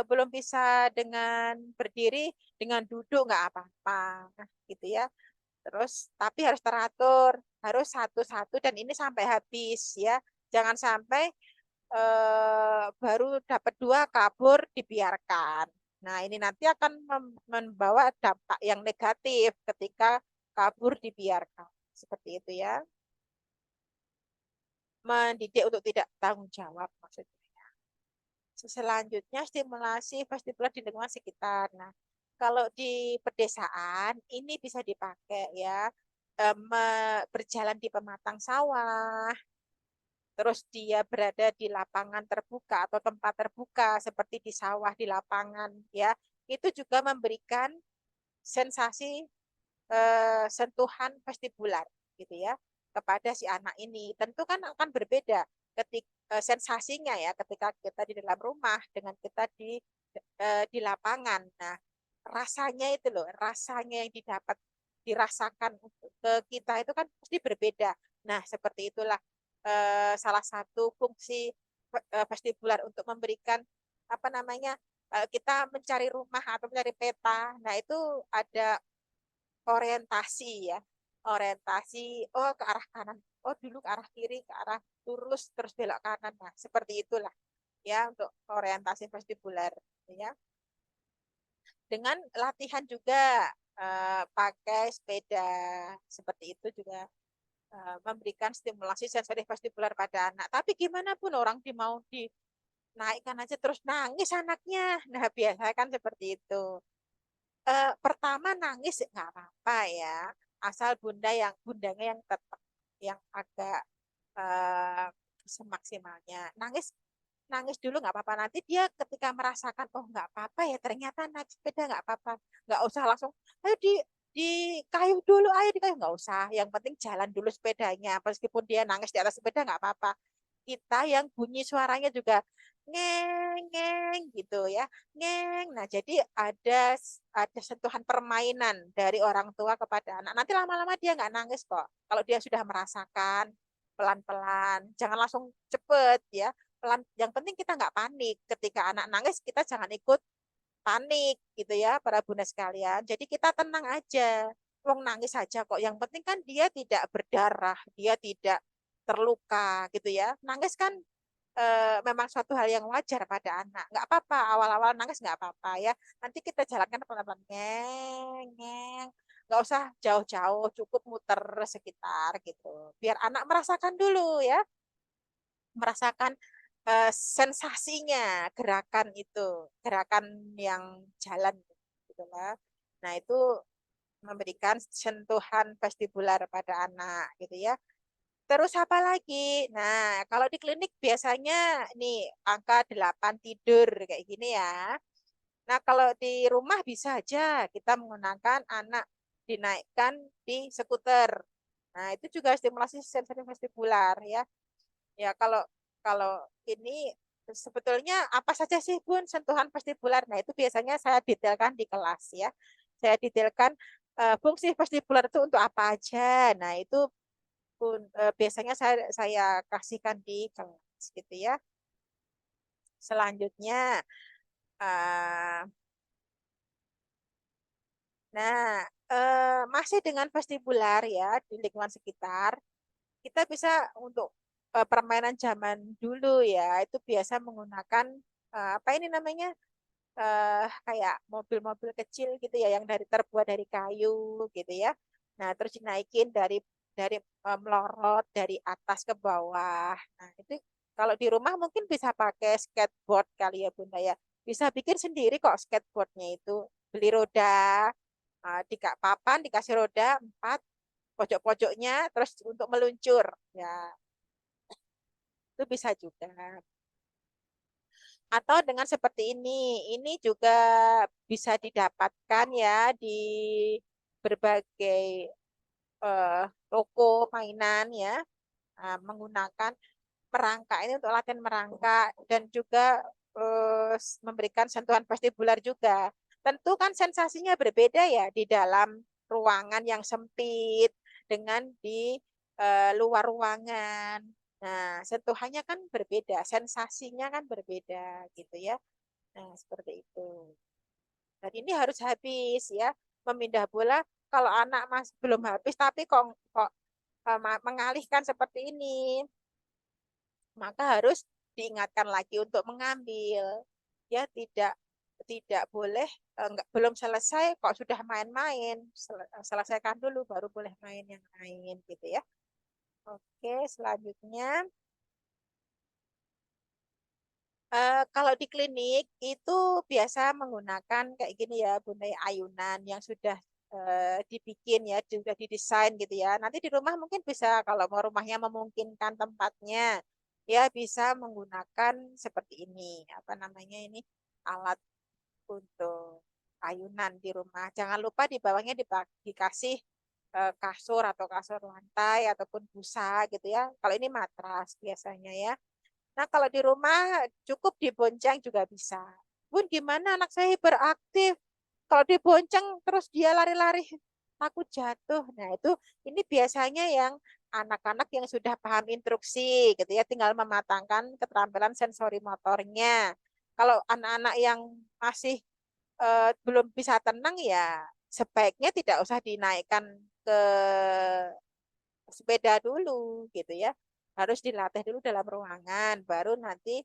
belum bisa dengan berdiri, dengan duduk nggak apa-apa, gitu ya. Terus tapi harus teratur, harus satu-satu dan ini sampai habis ya. Jangan sampai baru dapat dua kabur dibiarkan. Nah, ini nanti akan membawa dampak yang negatif ketika kabur dibiarkan. Seperti itu ya. Mendidik untuk tidak tanggung jawab maksudnya. Selanjutnya stimulasi vestibular di lingkungan sekitar. Nah, kalau di pedesaan ini bisa dipakai ya berjalan di pematang sawah, terus dia berada di lapangan terbuka atau tempat terbuka seperti di sawah di lapangan ya. Itu juga memberikan sensasi sentuhan vestibular gitu ya kepada si anak ini. Tentu kan akan berbeda ketika sensasinya ya ketika kita di dalam rumah dengan kita di lapangan. Nah, rasanya itu loh, rasanya yang dirasakan ke kita itu kan pasti berbeda. Nah, seperti itulah salah satu fungsi vestibular untuk memberikan apa namanya kita mencari rumah atau mencari peta. Nah, itu ada orientasi ya, orientasi oh ke arah kanan, oh dulu ke arah kiri, ke arah lurus terus belok kanan. Nah, seperti itulah ya untuk orientasi vestibular ya. Dengan latihan juga pakai sepeda seperti itu juga memberikan stimulasi sensori vestibular pada anak. Tapi gimana pun orang mau dinaikkan aja terus nangis anaknya. Nah, biasa kan seperti itu. Pertama nangis nggak apa-apa ya, asal bundanya yang tetap yang agak eh, semaksimalnya. Nangis nangis dulu nggak apa-apa. Nanti dia ketika merasakan oh nggak apa-apa ya ternyata naik sepeda nggak apa-apa. Nggak usah langsung ayo di kayu dulu, ayo di kayu nggak usah. Yang penting jalan dulu sepedanya. Meskipun dia nangis di atas sepeda nggak apa-apa. Kita yang bunyi suaranya juga ngeng ngeng gitu ya ngeng. Nah, jadi ada sentuhan permainan dari orang tua kepada anak. Nanti lama-lama dia nggak nangis kok. Kalau dia sudah merasakan pelan-pelan, jangan langsung cepet ya. Pelan. Yang penting kita nggak panik. Ketika anak nangis, kita jangan ikut panik gitu ya para bunda sekalian. Jadi kita tenang aja. Wong nangis saja kok. Yang penting kan dia tidak berdarah, dia tidak terluka gitu ya. Nangis kan memang suatu hal yang wajar pada anak. Nggak apa-apa, awal-awal nangis nggak apa-apa ya. Nanti kita jalankan pelan-pelan. Ngeng, ngeng. Nggak usah jauh-jauh, cukup muter sekitar gitu. Biar anak merasakan dulu ya, merasakan sensasinya gerakan itu, gerakan yang jalan gitu lah. Nah, itu memberikan sentuhan vestibular pada anak gitu ya. Terus apa lagi? Nah, kalau di klinik biasanya nih angka 8 tidur kayak gini ya. Nah, kalau di rumah bisa aja kita menggunakan anak dinaikkan di skuter. Nah, itu juga stimulasi sensori vestibular ya. Ya, kalau kalau ini sebetulnya apa saja sih Bun sentuhan vestibular? Nah, itu biasanya saya detailkan di kelas ya. Saya detailkan fungsi vestibular itu untuk apa aja. Nah, itu pun biasanya saya kasihkan di kelas gitu ya. Selanjutnya eh, nah masih dengan vestibular ya di lingkungan sekitar, kita bisa untuk permainan zaman dulu ya, itu biasa menggunakan apa ini namanya? Kayak mobil-mobil kecil gitu ya yang terbuat dari kayu gitu ya. Nah, terus dinaikin dari melorot dari atas ke bawah. Nah, itu kalau di rumah mungkin bisa pakai skateboard kali ya Bunda ya. Bisa bikin sendiri kok skateboardnya itu. Beli roda, papan dikasih roda 4, pojok-pojoknya terus untuk meluncur. Ya, itu bisa juga. Atau dengan seperti ini juga bisa didapatkan ya di berbagai toko mainan ya, menggunakan merangkak ini untuk latihan merangkak dan juga memberikan sentuhan vestibular juga. Tentu kan sensasinya berbeda ya di dalam ruangan yang sempit dengan di luar ruangan. Nah, sentuhannya kan berbeda, sensasinya kan berbeda gitu ya. Nah, seperti itu. Dan ini harus habis ya. Memindah bola kalau anak masih belum habis tapi kok mengalihkan seperti ini, maka harus diingatkan lagi untuk mengambil. Ya, tidak tidak boleh enggak belum selesai kok sudah main-main. Selesaikan dulu baru boleh main yang lain gitu ya. Oke, selanjutnya kalau di klinik itu biasa menggunakan kayak gini ya, Bunda ya, ayunan yang sudah dibikin ya, sudah didesain gitu ya. Nanti di rumah mungkin bisa kalau mau rumahnya memungkinkan tempatnya, ya bisa menggunakan seperti ini. Apa namanya ini? Alat untuk ayunan di rumah. Jangan lupa di bawahnya dikasih kasur atau kasur lantai ataupun busa gitu ya. Kalau ini matras biasanya ya. Nah, kalau di rumah cukup dibonceng juga bisa. Bun, gimana anak saya hiperaktif? Kalau dibonceng terus dia lari-lari, takut jatuh. Nah, itu ini biasanya yang anak-anak yang sudah paham instruksi gitu ya, tinggal mematangkan keterampilan sensori motornya. Kalau anak-anak yang masih belum bisa tenang ya sebaiknya tidak usah dinaikkan ke sepeda dulu gitu ya. Harus dilatih dulu dalam ruangan, baru nanti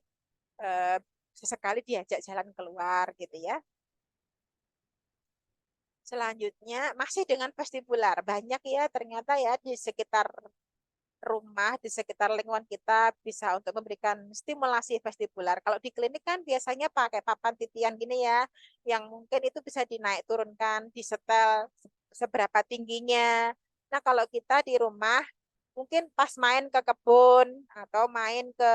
eh, sesekali diajak jalan keluar gitu ya. Selanjutnya masih dengan vestibular. Banyak ya ternyata ya di sekitar rumah, di sekitar lingkungan kita bisa untuk memberikan stimulasi vestibular. Kalau di klinik kan biasanya pakai papan titian gini ya, yang mungkin itu bisa dinaik turunkan, disetel seberapa tingginya. Nah, kalau kita di rumah mungkin pas main ke kebun atau main ke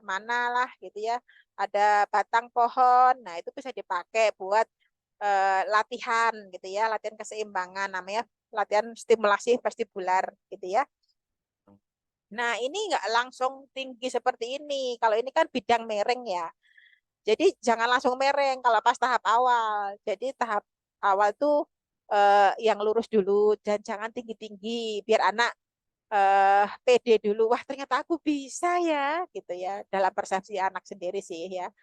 mana lah gitu ya, ada batang pohon, nah itu bisa dipakai buat latihan gitu ya, latihan keseimbangan namanya latihan stimulasi vestibular gitu ya. Nah, ini nggak langsung tinggi seperti ini. Kalau ini kan bidang mereng ya. Jadi jangan langsung mereng kalau pas tahap awal. Jadi tahap awal tuh yang lurus dulu dan jangan tinggi-tinggi biar anak pede dulu. Wah, ternyata aku bisa ya gitu ya dalam persepsi anak sendiri sih ya.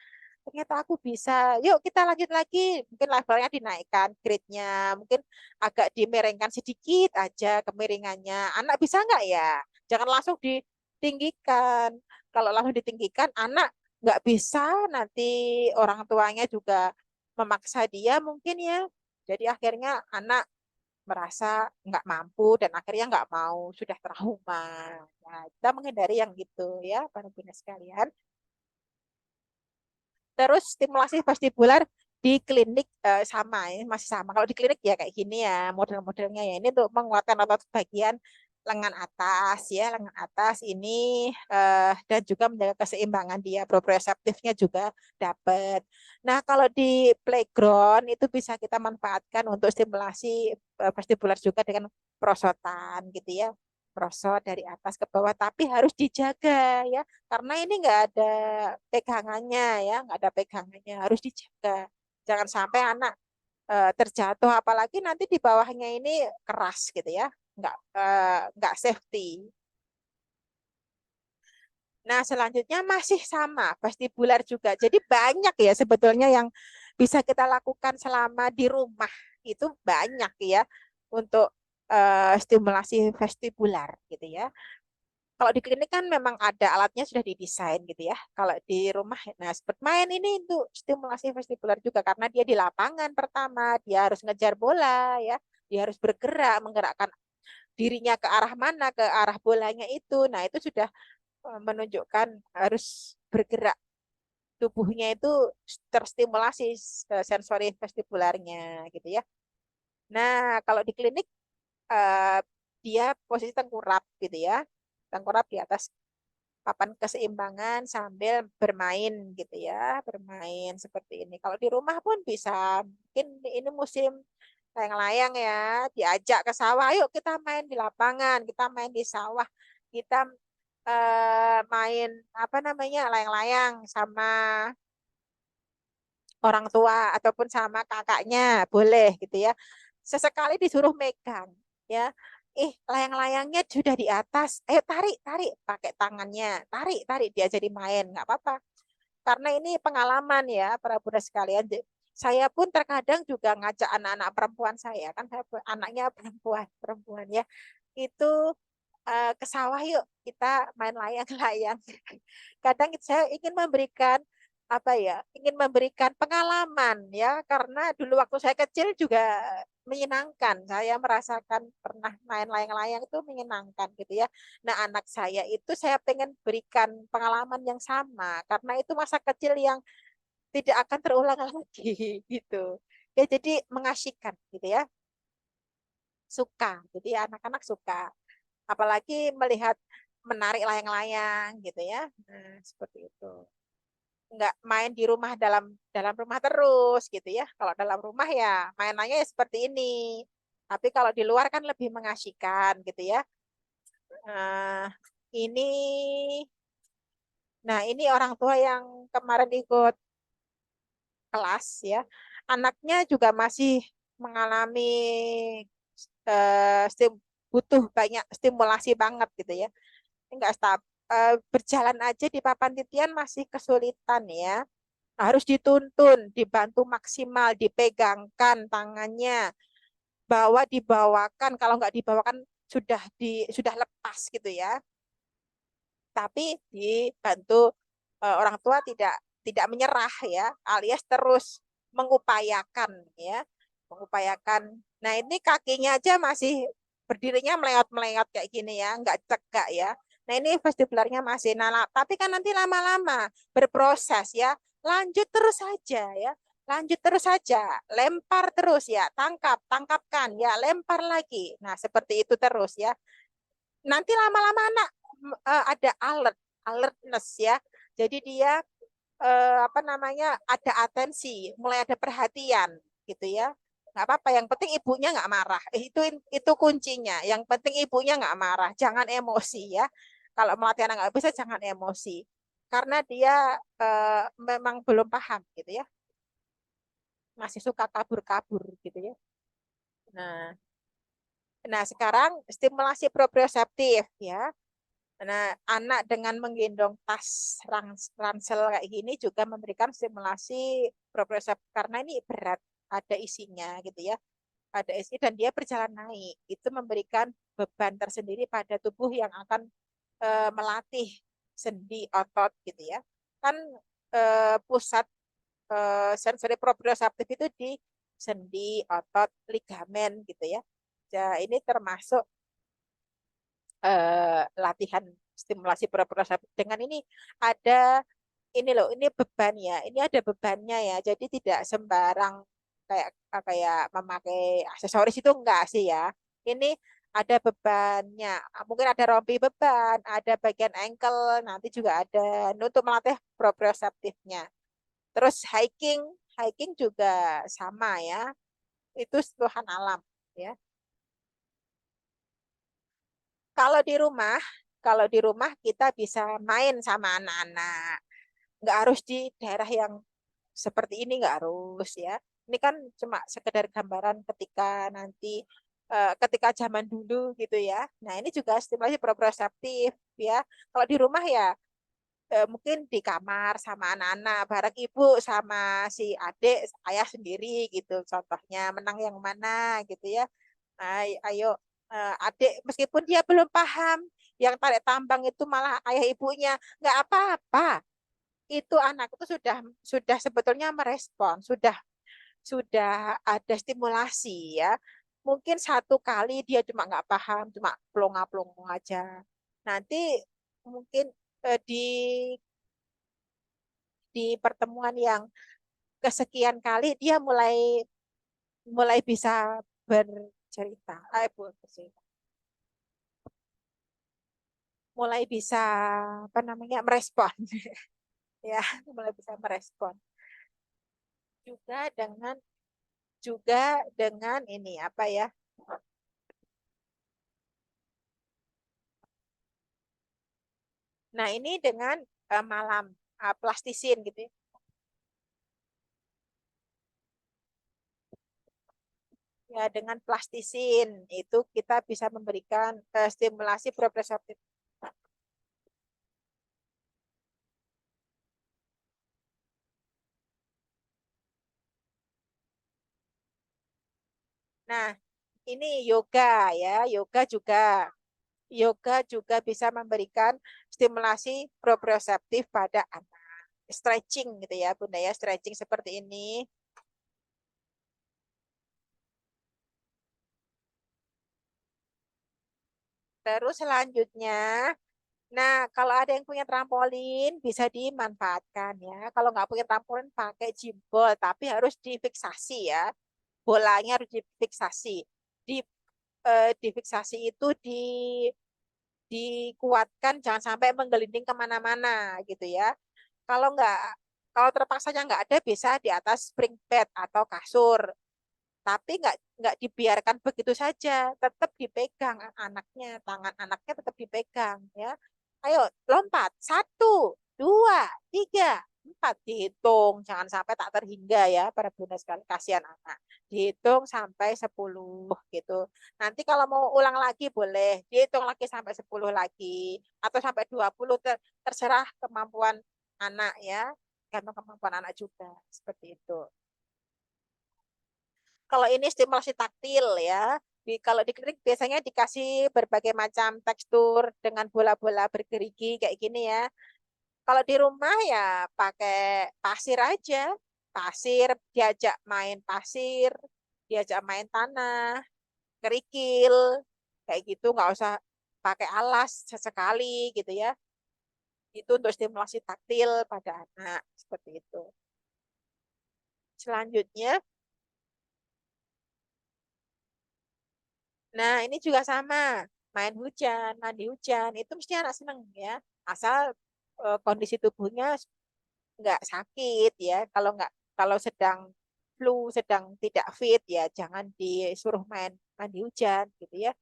ternyata aku bisa. Yuk kita lanjut lagi. Mungkin levelnya dinaikkan, grade-nya. Mungkin agak dimiringkan sedikit aja kemiringannya. Anak bisa nggak ya? Jangan langsung ditinggikan. Kalau langsung ditinggikan, anak nggak bisa. Nanti orang tuanya juga memaksa dia mungkin ya. Jadi akhirnya anak merasa nggak mampu dan akhirnya nggak mau, sudah trauma. Nah, kita menghindari yang gitu ya, para bunda sekalian. Terus stimulasi vestibular di klinik sama ya, masih sama. Kalau di klinik ya kayak gini ya, model-modelnya ya. Ini untuk menguatkan otot bagian lengan atas ya, lengan atas ini dan juga menjaga keseimbangan dia, proprioceptifnya juga dapat. Nah, kalau di playground itu bisa kita manfaatkan untuk stimulasi vestibular juga dengan perosotan gitu ya. Prosot dari atas ke bawah, tapi harus dijaga ya karena ini nggak ada pegangannya ya, nggak ada pegangannya, harus dijaga. Jangan sampai anak terjatuh, apalagi nanti di bawahnya ini keras gitu ya, nggak safety. Nah, selanjutnya masih sama, vestibular juga. Jadi banyak ya sebetulnya yang bisa kita lakukan selama di rumah itu banyak ya untuk stimulasi vestibular gitu ya. Kalau di klinik kan memang ada alatnya sudah didesain gitu ya. Kalau di rumah, nah seperti main ini untuk stimulasi vestibular juga karena dia di lapangan pertama, dia harus ngejar bola ya, dia harus bergerak, menggerakkan dirinya ke arah mana, ke arah bolanya itu. Nah itu sudah menunjukkan harus bergerak, tubuhnya itu terstimulasi sensori vestibularnya gitu ya. Nah kalau di klinik eh, dia posisi tengkurap gitu ya, tengkurap di atas papan keseimbangan sambil bermain gitu ya, bermain seperti ini. Kalau di rumah pun bisa, mungkin ini musim layang-layang ya, diajak ke sawah, yuk kita main di lapangan, kita main di sawah, kita main apa namanya layang-layang sama orang tua ataupun sama kakaknya, boleh gitu ya. Sesekali disuruh megang ya. Layang-layangnya sudah di atas. Ayo tarik, tarik pakai tangannya. Tarik, tarik dia jadi main, nggak apa-apa. Karena ini pengalaman ya, para bunda sekalian. Saya pun terkadang juga ngajak anak-anak perempuan saya, kan saya anaknya perempuan, perempuan ya. Itu ke sawah yuk kita main layang-layang. Kadang saya ingin memberikan apa ya, ingin memberikan pengalaman ya, karena dulu waktu saya kecil juga menyenangkan. Saya merasakan pernah main layang-layang itu menyenangkan gitu ya. Nah, anak saya itu saya pengen berikan pengalaman yang sama karena itu masa kecil yang tidak akan terulang lagi gitu. Ya, jadi mengasyikan gitu ya. Suka. Jadi anak-anak suka. Apalagi melihat menarik layang-layang gitu ya. Nah, seperti itu. Nggak main di rumah dalam dalam rumah terus gitu ya. Kalau dalam rumah ya mainannya ya seperti ini. Tapi kalau di luar kan lebih mengasyikan gitu ya. Nah, ini ini orang tua yang kemarin ikut kelas ya. Anaknya juga masih mengalami butuh banyak stimulasi banget gitu ya. Enggak berjalan aja di papan titian masih kesulitan ya. Harus dituntun, dibantu maksimal, dipegangkan tangannya, dibawakan. Kalau nggak dibawakan sudah lepas gitu ya. Tapi dibantu orang tua tidak menyerah ya, alias terus mengupayakan ya, mengupayakan. Nah ini kakinya aja masih berdirinya meleot-meleot kayak gini ya, nggak tegak ya. Nah ini vestibularnya masih tapi kan nanti lama-lama berproses ya, lanjut terus saja ya, lanjut terus saja, lempar terus ya, tangkap, tangkapkan ya, lempar lagi. Nah seperti itu terus ya. Nanti lama-lama anak ada alertness ya. Jadi dia apa namanya, ada atensi, mulai ada perhatian gitu ya. Nggak apa-apa, yang penting ibunya nggak marah. Itu kuncinya. Yang penting ibunya nggak marah, jangan emosi ya. Kalau melatih anak nggak bisa, jangan emosi. Karena dia memang belum paham gitu ya. Masih suka kabur-kabur gitu ya. Nah, sekarang stimulasi proprioseptif ya. Nah, anak dengan menggendong tas ransel kayak gini juga memberikan stimulasi proprioceptif karena ini berat, ada isinya gitu ya. Ada isi dan dia berjalan naik. Itu memberikan beban tersendiri pada tubuh yang akan melatih sendi otot gitu ya. Kan pusat sensori proprioceptif itu di sendi, otot, ligamen gitu ya. Ya, ini termasuk latihan stimulasi proprioceptif. Dengan ini ada ini loh, ini beban ya. Ini ada bebannya ya. Jadi tidak sembarang kayak kayak memakai aksesoris itu enggak sih ya. Ini ada bebannya. Mungkin ada rompi beban, ada bagian ankle, nanti juga ada untuk melatih proprioceptifnya. Terus hiking, hiking juga sama ya. Itu sentuhan alam ya. Kalau di rumah, kalau di rumah kita bisa main sama anak-anak. Nggak harus di daerah yang seperti ini, nggak harus ya. Ini kan cuma sekedar gambaran ketika nanti ketika zaman dulu gitu ya. Nah, ini juga stimulasi proprioceptif ya. Kalau di rumah ya mungkin di kamar sama anak-anak, bareng ibu sama si adik, ayah sendiri gitu. Contohnya menang yang mana gitu ya. Ayo adik meskipun dia belum paham yang tarik tambang itu malah ayah ibunya nggak apa-apa itu anak itu sudah sebetulnya merespon sudah ada stimulasi ya mungkin satu kali dia cuma nggak paham cuma plonga-plongo aja nanti mungkin di pertemuan yang kesekian kali dia mulai mulai bisa bercerita bercerita mulai bisa apa namanya merespon ya mulai bisa merespon juga dengan ini apa ya nah ini dengan malam plastisin gitu ya. Ya dengan plastisin itu kita bisa memberikan stimulasi proprioceptif. Nah ini yoga juga bisa memberikan stimulasi proprioceptif pada anak stretching gitu ya bunda ya stretching seperti ini. Terus selanjutnya, nah kalau ada yang punya trampolin bisa dimanfaatkan ya. Kalau nggak punya trampolin pakai jimbol, tapi harus difiksasi ya. Bolanya harus difiksasi. Di difiksasi itu dikuatkan, jangan sampai menggelinding kemana-mana gitu ya. Kalau nggak, kalau terpaksanya nggak ada, bisa di atas spring bed atau kasur tapi nggak dibiarkan begitu saja, tetap dipegang anaknya, tangan anaknya tetap dipegang ya. Ayo lompat, satu, dua, tiga, empat, dihitung, jangan sampai tak terhingga ya para bunda sekalian, kasihan anak. Dihitung sampai 10 gitu. Nanti kalau mau ulang lagi boleh, dihitung lagi sampai 10 lagi, atau sampai 20, terserah kemampuan anak ya, karena kemampuan anak juga, seperti itu. Kalau ini stimulasi taktil ya. Kalau di klinik biasanya dikasih berbagai macam tekstur dengan bola-bola bergerigi kayak gini ya. Kalau di rumah ya pakai pasir aja. Pasir, diajak main pasir, diajak main tanah, kerikil, kayak gitu nggak usah pakai alas sesekali gitu ya. Itu untuk stimulasi taktil pada anak seperti itu. Selanjutnya nah, ini juga sama. Main hujan, mandi hujan, itu mesti anak seneng ya. Asal kondisi tubuhnya nggak sakit ya. Kalau sedang flu, sedang tidak fit ya, jangan disuruh main mandi hujan gitu ya.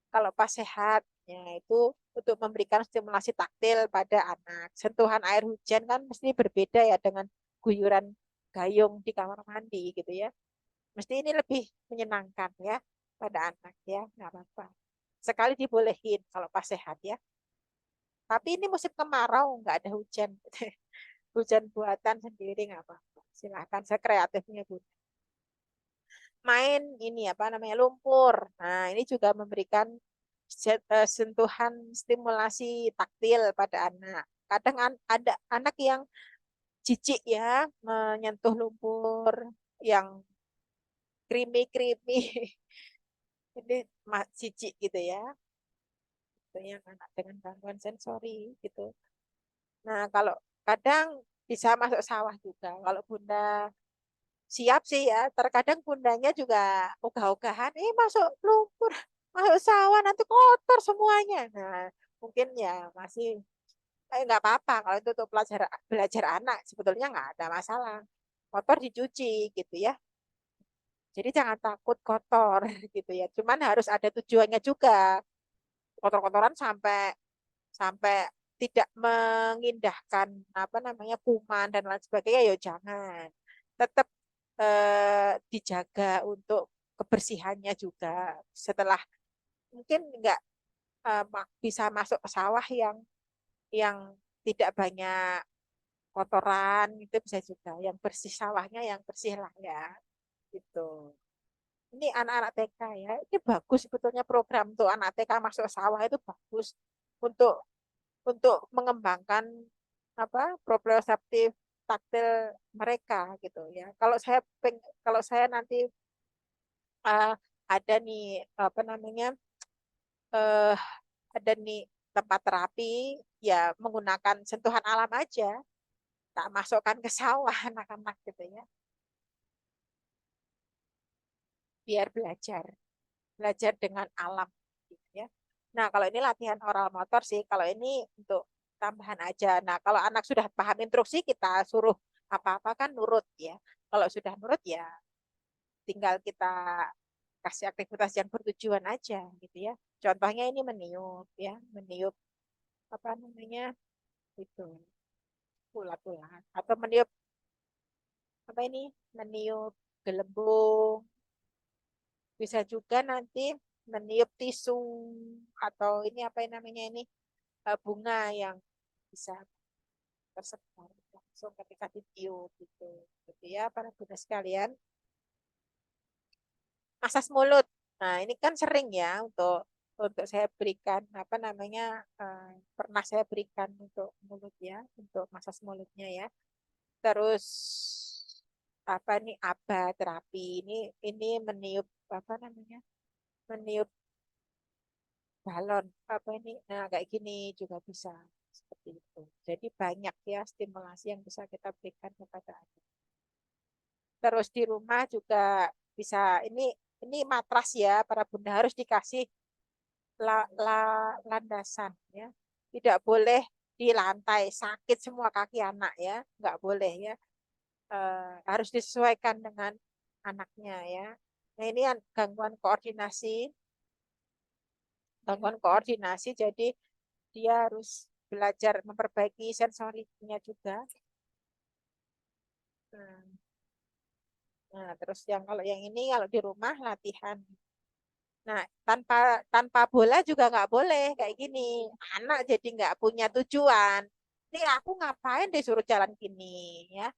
Kalau pas sehat, ya itu untuk memberikan stimulasi taktil pada anak. Sentuhan air hujan kan mesti berbeda ya dengan guyuran gayung di kamar mandi gitu ya. Mesti ini lebih menyenangkan ya pada anak ya, nggak apa-apa. Sekali dibolehin kalau pas sehat ya. Tapi ini musim kemarau, nggak ada hujan. Hujan buatan sendiri nggak apa-apa. Silakan, saya kreatifnya Bu. Main ini apa namanya lumpur. Nah, ini juga memberikan sentuhan stimulasi taktil pada anak. Kadang ada anak yang jijik ya menyentuh lumpur yang creamy-creamy. Ini jijik gitu ya. Itu yang anak dengan gangguan sensori gitu. Nah, kalau kadang bisa masuk sawah juga. Kalau Bunda siap sih ya, terkadang bundanya juga ogah-ogahan, masuk lumpur, masuk sawah, nanti kotor semuanya. Nah, mungkin ya masih, nggak apa-apa kalau itu untuk belajar belajar anak, sebetulnya nggak ada masalah. Kotor dicuci gitu ya. Jadi jangan takut kotor gitu ya. Cuman harus ada tujuannya juga. Kotor-kotoran sampai sampai tidak mengindahkan apa namanya kuman dan lain sebagainya, ya jangan. Tetap dijaga untuk kebersihannya juga. Setelah mungkin nggak bisa masuk ke sawah yang tidak banyak kotoran, itu bisa juga. Yang bersih sawahnya yang bersih lah ya, gitu. Ini anak-anak TK ya, ini bagus sebetulnya program untuk anak TK masuk sawah itu bagus untuk mengembangkan apa proprioseptif taktil mereka gitu ya. Kalau saya nanti uh, ada nih apa namanya eh ada nih tempat terapi, ya menggunakan sentuhan alam aja, tak masukkan ke sawah anak-anak gitu ya, biar belajar dengan alam gitu ya. Nah, kalau ini latihan oral motor sih, kalau ini untuk tambahan aja. Nah, kalau anak sudah paham instruksi, kita suruh apa-apa kan nurut ya. Kalau sudah nurut ya tinggal kita kasih aktivitas yang bertujuan aja gitu ya. Contohnya ini meniup ya, meniup apa namanya itu ulat-ulat atau meniup apa ini meniup gelembung. Bisa juga nanti meniup tisu atau ini apa yang namanya ini bunga yang bisa tersebar langsung ketika ditiup gitu. Gitu ya para bunda sekalian. Asas mulut. Nah, ini kan sering ya untuk saya berikan apa namanya pernah saya berikan untuk mulut ya, untuk masas mulutnya ya. Terus apa nih aba terapi ini meniup apa namanya? Meniup balon apa ini. Nah, kayak gini juga bisa seperti itu. Jadi banyak ya stimulasi yang bisa kita berikan kepada anak. Terus di rumah juga bisa ini matras ya para bunda harus dikasih landasan ya. Tidak boleh di lantai sakit semua kaki anak ya, nggak boleh ya. Harus disesuaikan dengan anaknya ya. Nah ini gangguan koordinasi jadi dia harus belajar memperbaiki sensorinya juga. Nah, nah, terus kalau yang ini kalau di rumah latihan. Nah, tanpa tanpa bola juga nggak boleh kayak gini. Anak jadi nggak punya tujuan. Ini aku ngapain disuruh jalan gini ya?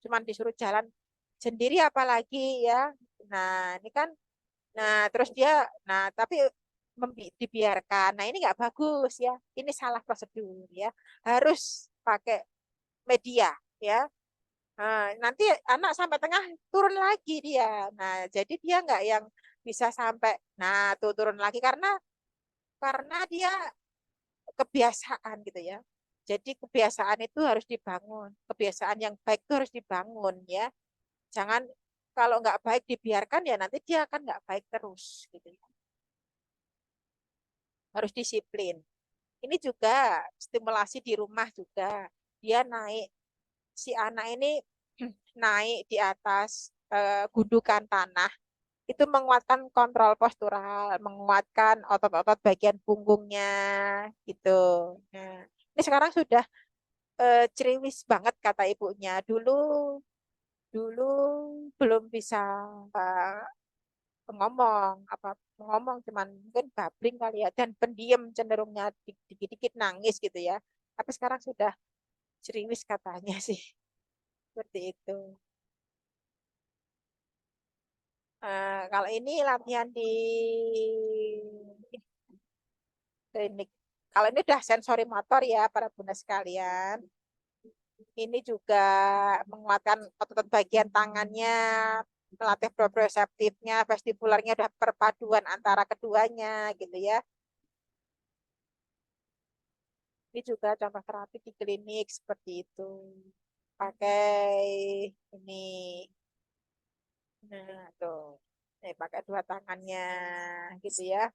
Cuman disuruh jalan sendiri apalagi ya. Nah, ini kan terus dia tapi dibiarkan. Nah, ini nggak bagus ya. Ini salah prosedur ya. Harus pakai media ya. Nanti anak sampai tengah turun lagi dia. Nah, jadi dia nggak yang bisa sampai tuh turun lagi karena dia kebiasaan gitu ya. Jadi kebiasaan itu harus dibangun. Kebiasaan yang baik itu harus dibangun ya. Jangan kalau nggak baik dibiarkan ya nanti dia akan nggak baik terus gitu ya. Harus disiplin. Ini juga stimulasi di rumah juga. Dia naik si anak ini naik di atas gundukan tanah itu menguatkan kontrol postural, menguatkan otot-otot bagian punggungnya gitu. Nah, ini sekarang sudah ceriwis banget kata ibunya. Dulu dulu belum bisa ngomong apa ngomong cuman mungkin babling kali ya dan pendiam cenderungnya dikit-dikit nangis gitu ya. Tapi sekarang sudah ceriwis katanya sih seperti itu. Kalau ini latihan di klinik. Kalau ini udah sensori motor ya para bunda sekalian. Ini juga menguatkan otot bagian tangannya, melatih proprioseptifnya, vestibularnya udah perpaduan antara keduanya gitu ya. Ini juga contoh terapi di klinik seperti itu. Pakai ini. Nah, tuh. Pakai dua tangannya gitu ya.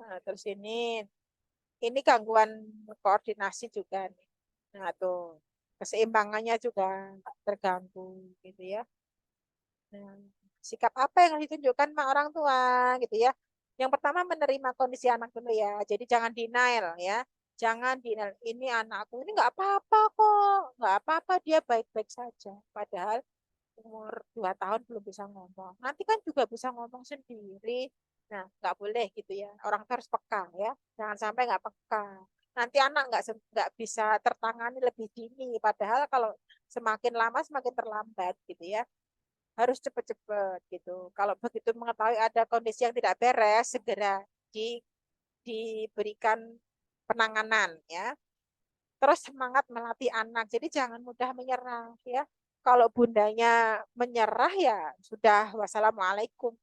Nah, terus ini gangguan koordinasi juga nih. Nah, tuh. Keseimbangannya juga terganggu gitu ya. Nah, sikap apa yang harus ditunjukkan sama orang tua gitu ya. Yang pertama menerima kondisi anak dulu ya. Jadi jangan denial ya. Jangan denial. Ini anakku ini nggak apa-apa kok. Nggak apa-apa dia baik-baik saja. Padahal umur 2 tahun belum bisa ngomong. Nanti kan juga bisa ngomong sendiri. Nah, nggak boleh gitu ya. Orang tuh harus peka ya. Jangan sampai nggak peka. Nanti anak nggak bisa tertangani lebih dini. Padahal kalau semakin lama semakin terlambat gitu ya harus cepat-cepat gitu. Kalau begitu mengetahui ada kondisi yang tidak beres, segera diberikan penanganan ya. Terus semangat melatih anak. Jadi jangan mudah menyerah ya. Kalau bundanya menyerah ya sudah wassalamualaikum.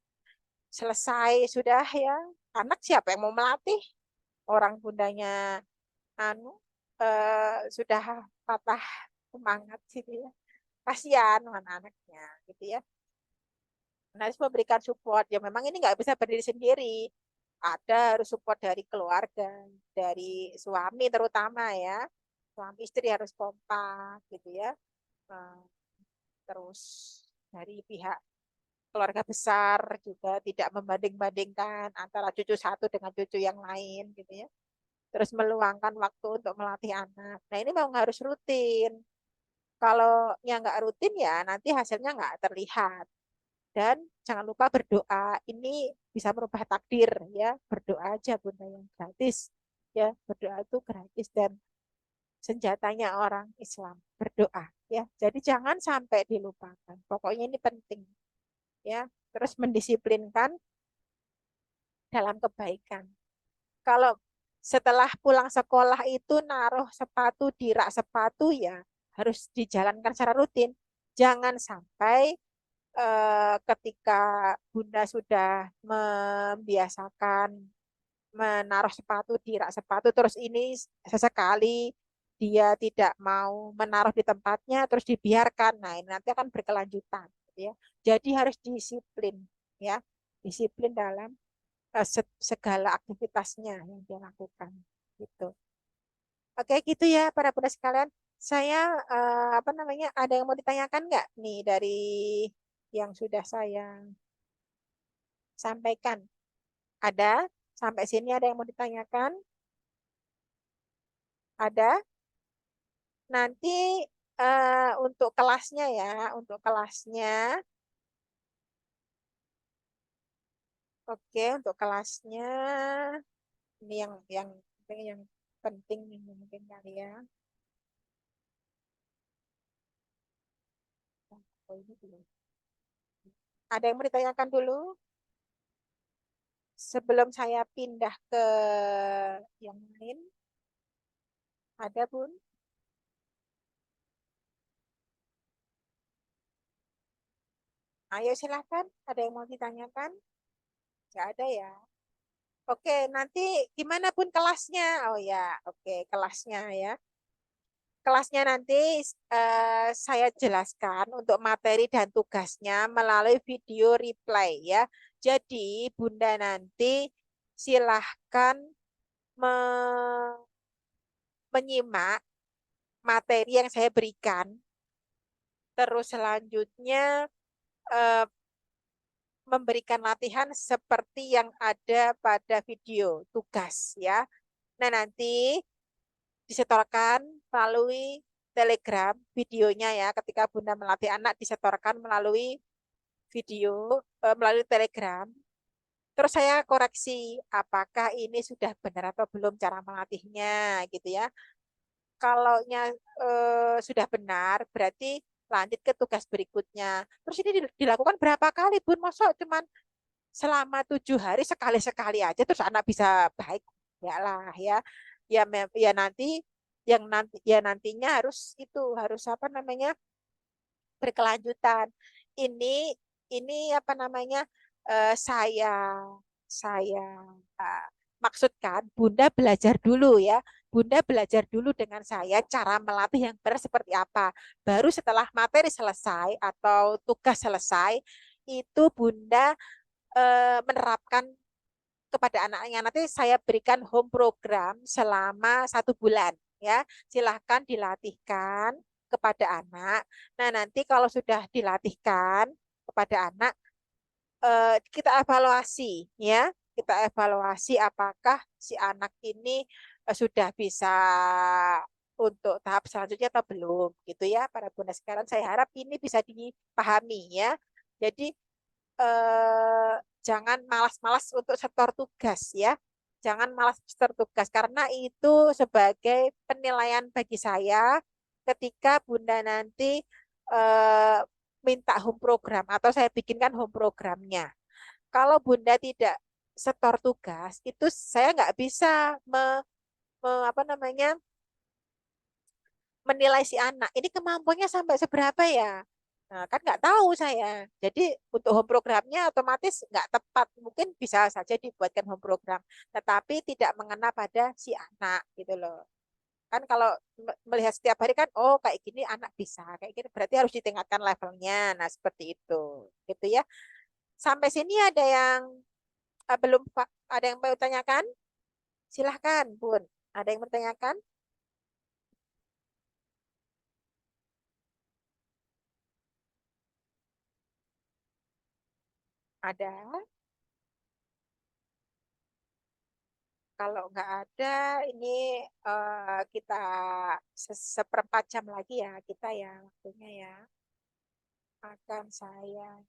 Selesai sudah ya. Anak siapa yang mau melatih? Orang bundanya anu sudah patah semangat gitu ya. Kasihan anak-anaknya gitu ya. Nah, harus memberikan support. Ya memang ini nggak bisa berdiri sendiri. Ada harus support dari keluarga, dari suami terutama ya. Suami istri harus kompak gitu ya. Nah, terus dari pihak keluarga besar juga tidak membanding-bandingkan antara cucu satu dengan cucu yang lain gitu ya. Terus meluangkan waktu untuk melatih anak. Nah ini memang harus rutin. Kalau yang nggak rutin ya nanti hasilnya nggak terlihat. Dan jangan lupa berdoa. Ini bisa merubah takdir ya. Berdoa aja Bunda yang gratis. Ya, berdoa itu gratis dan senjatanya orang Islam. Berdoa ya. Jadi jangan sampai dilupakan. Pokoknya ini penting ya. Terus mendisiplinkan dalam kebaikan. Kalau setelah pulang sekolah itu naruh sepatu di rak sepatu ya harus dijalankan secara rutin. Jangan sampai ketika Bunda sudah membiasakan menaruh sepatu di rak sepatu, terus ini sesekali dia tidak mau menaruh di tempatnya, terus dibiarkan. Nah, ini nanti akan berkelanjutan, gitu ya. Jadi harus disiplin, ya, disiplin dalam segala aktivitasnya yang dia lakukan, gitu. Oke, gitu ya, para Bunda sekalian. Saya apa namanya? Ada yang mau ditanyakan nggak nih dari yang sudah saya sampaikan. Ada? Sampai sini ada yang mau ditanyakan? Ada? Nanti untuk kelasnya ya, untuk kelasnya. Oke, untuk kelasnya ini yang penting nih mungkin kali ya. Oh, ini belum. Ada yang mau ditanyakan dulu sebelum saya pindah ke yang lain? Ada, Bun? Ayo silahkan. Ada yang mau ditanyakan? Nggak ada ya. Oke, nanti gimana pun kelasnya? Oh ya, oke, kelasnya ya. Kelasnya nanti saya jelaskan untuk materi dan tugasnya melalui video replay ya. Jadi Bunda nanti silahkan me- menyimak materi yang saya berikan. Terus selanjutnya eh, memberikan latihan seperti yang ada pada video tugas ya. Nah, nanti disetorkan melalui Telegram videonya ya ketika Bunda melatih anak disetorkan melalui video melalui Telegram. Terus saya koreksi apakah ini sudah benar atau belum cara melatihnya gitu ya. Kalau sudah benar, berarti lanjut ke tugas berikutnya. Terus ini dilakukan berapa kali, Bun? Masa cuman selama 7 hari sekali-sekali aja terus anak bisa baik? Ya lah ya. Ya nanti nantinya harus itu harus apa namanya berkelanjutan. Ini apa namanya saya uh, maksudkan Bunda belajar dulu ya. Bunda belajar dulu dengan saya cara melatih yang benar seperti apa. Baru setelah materi selesai atau tugas selesai, itu Bunda menerapkan kepada anaknya. Nanti saya berikan home program selama 1 bulan. Ya, silahkan dilatihkan kepada anak. Nah, nanti kalau sudah dilatihkan kepada anak, kita evaluasi ya, kita evaluasi apakah si anak ini sudah bisa untuk tahap selanjutnya atau belum gitu ya para bunda sekarang. Saya harap ini bisa dipahami ya. Jadi eh, jangan malas-malas untuk setor tugas ya. Jangan malas setor tugas karena itu sebagai penilaian bagi saya ketika bunda nanti eh, minta home program atau saya bikinkan home programnya. Kalau bunda tidak setor tugas, itu saya nggak bisa apa namanya menilai si anak. Ini kemampuannya sampai seberapa ya? Nah, kan nggak tahu saya. Jadi untuk home programnya otomatis nggak tepat. Mungkin bisa saja dibuatkan home program, tetapi tidak mengena pada si anak gitu loh. Kan kalau melihat setiap hari kan, oh kayak gini anak bisa, kayak gini berarti harus ditingkatkan levelnya. Nah seperti itu, gitu ya. Sampai sini ada yang belum ada yang mau tanyakan? Silahkan, Bun. Ada yang bertanyakan? Ada. Kalau nggak ada, ini kita seperempat jam lagi ya kita ya waktunya ya. Akan saya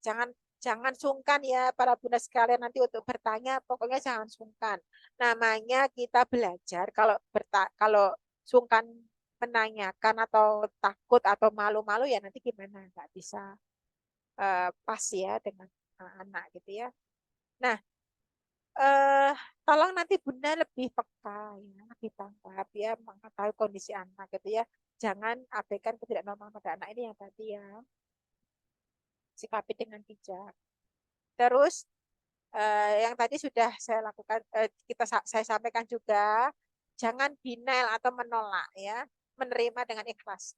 jangan jangan sungkan ya para bunda sekalian nanti untuk bertanya. Pokoknya jangan sungkan. Namanya kita belajar. Kalau sungkan menanyakan atau takut atau malu-malu ya nanti gimana? Nggak bisa pas ya dengan anak gitu ya. Nah, eh tolong nanti Bunda lebih peka ya, lebih tanggap ya, mengetahui kondisi anak gitu ya. Jangan abaikan ketidaknormalan pada anak ini yang tadi ya, sikapi dengan bijak. Terus yang tadi sudah saya lakukan, saya sampaikan juga, jangan denial atau menolak ya, menerima dengan ikhlas.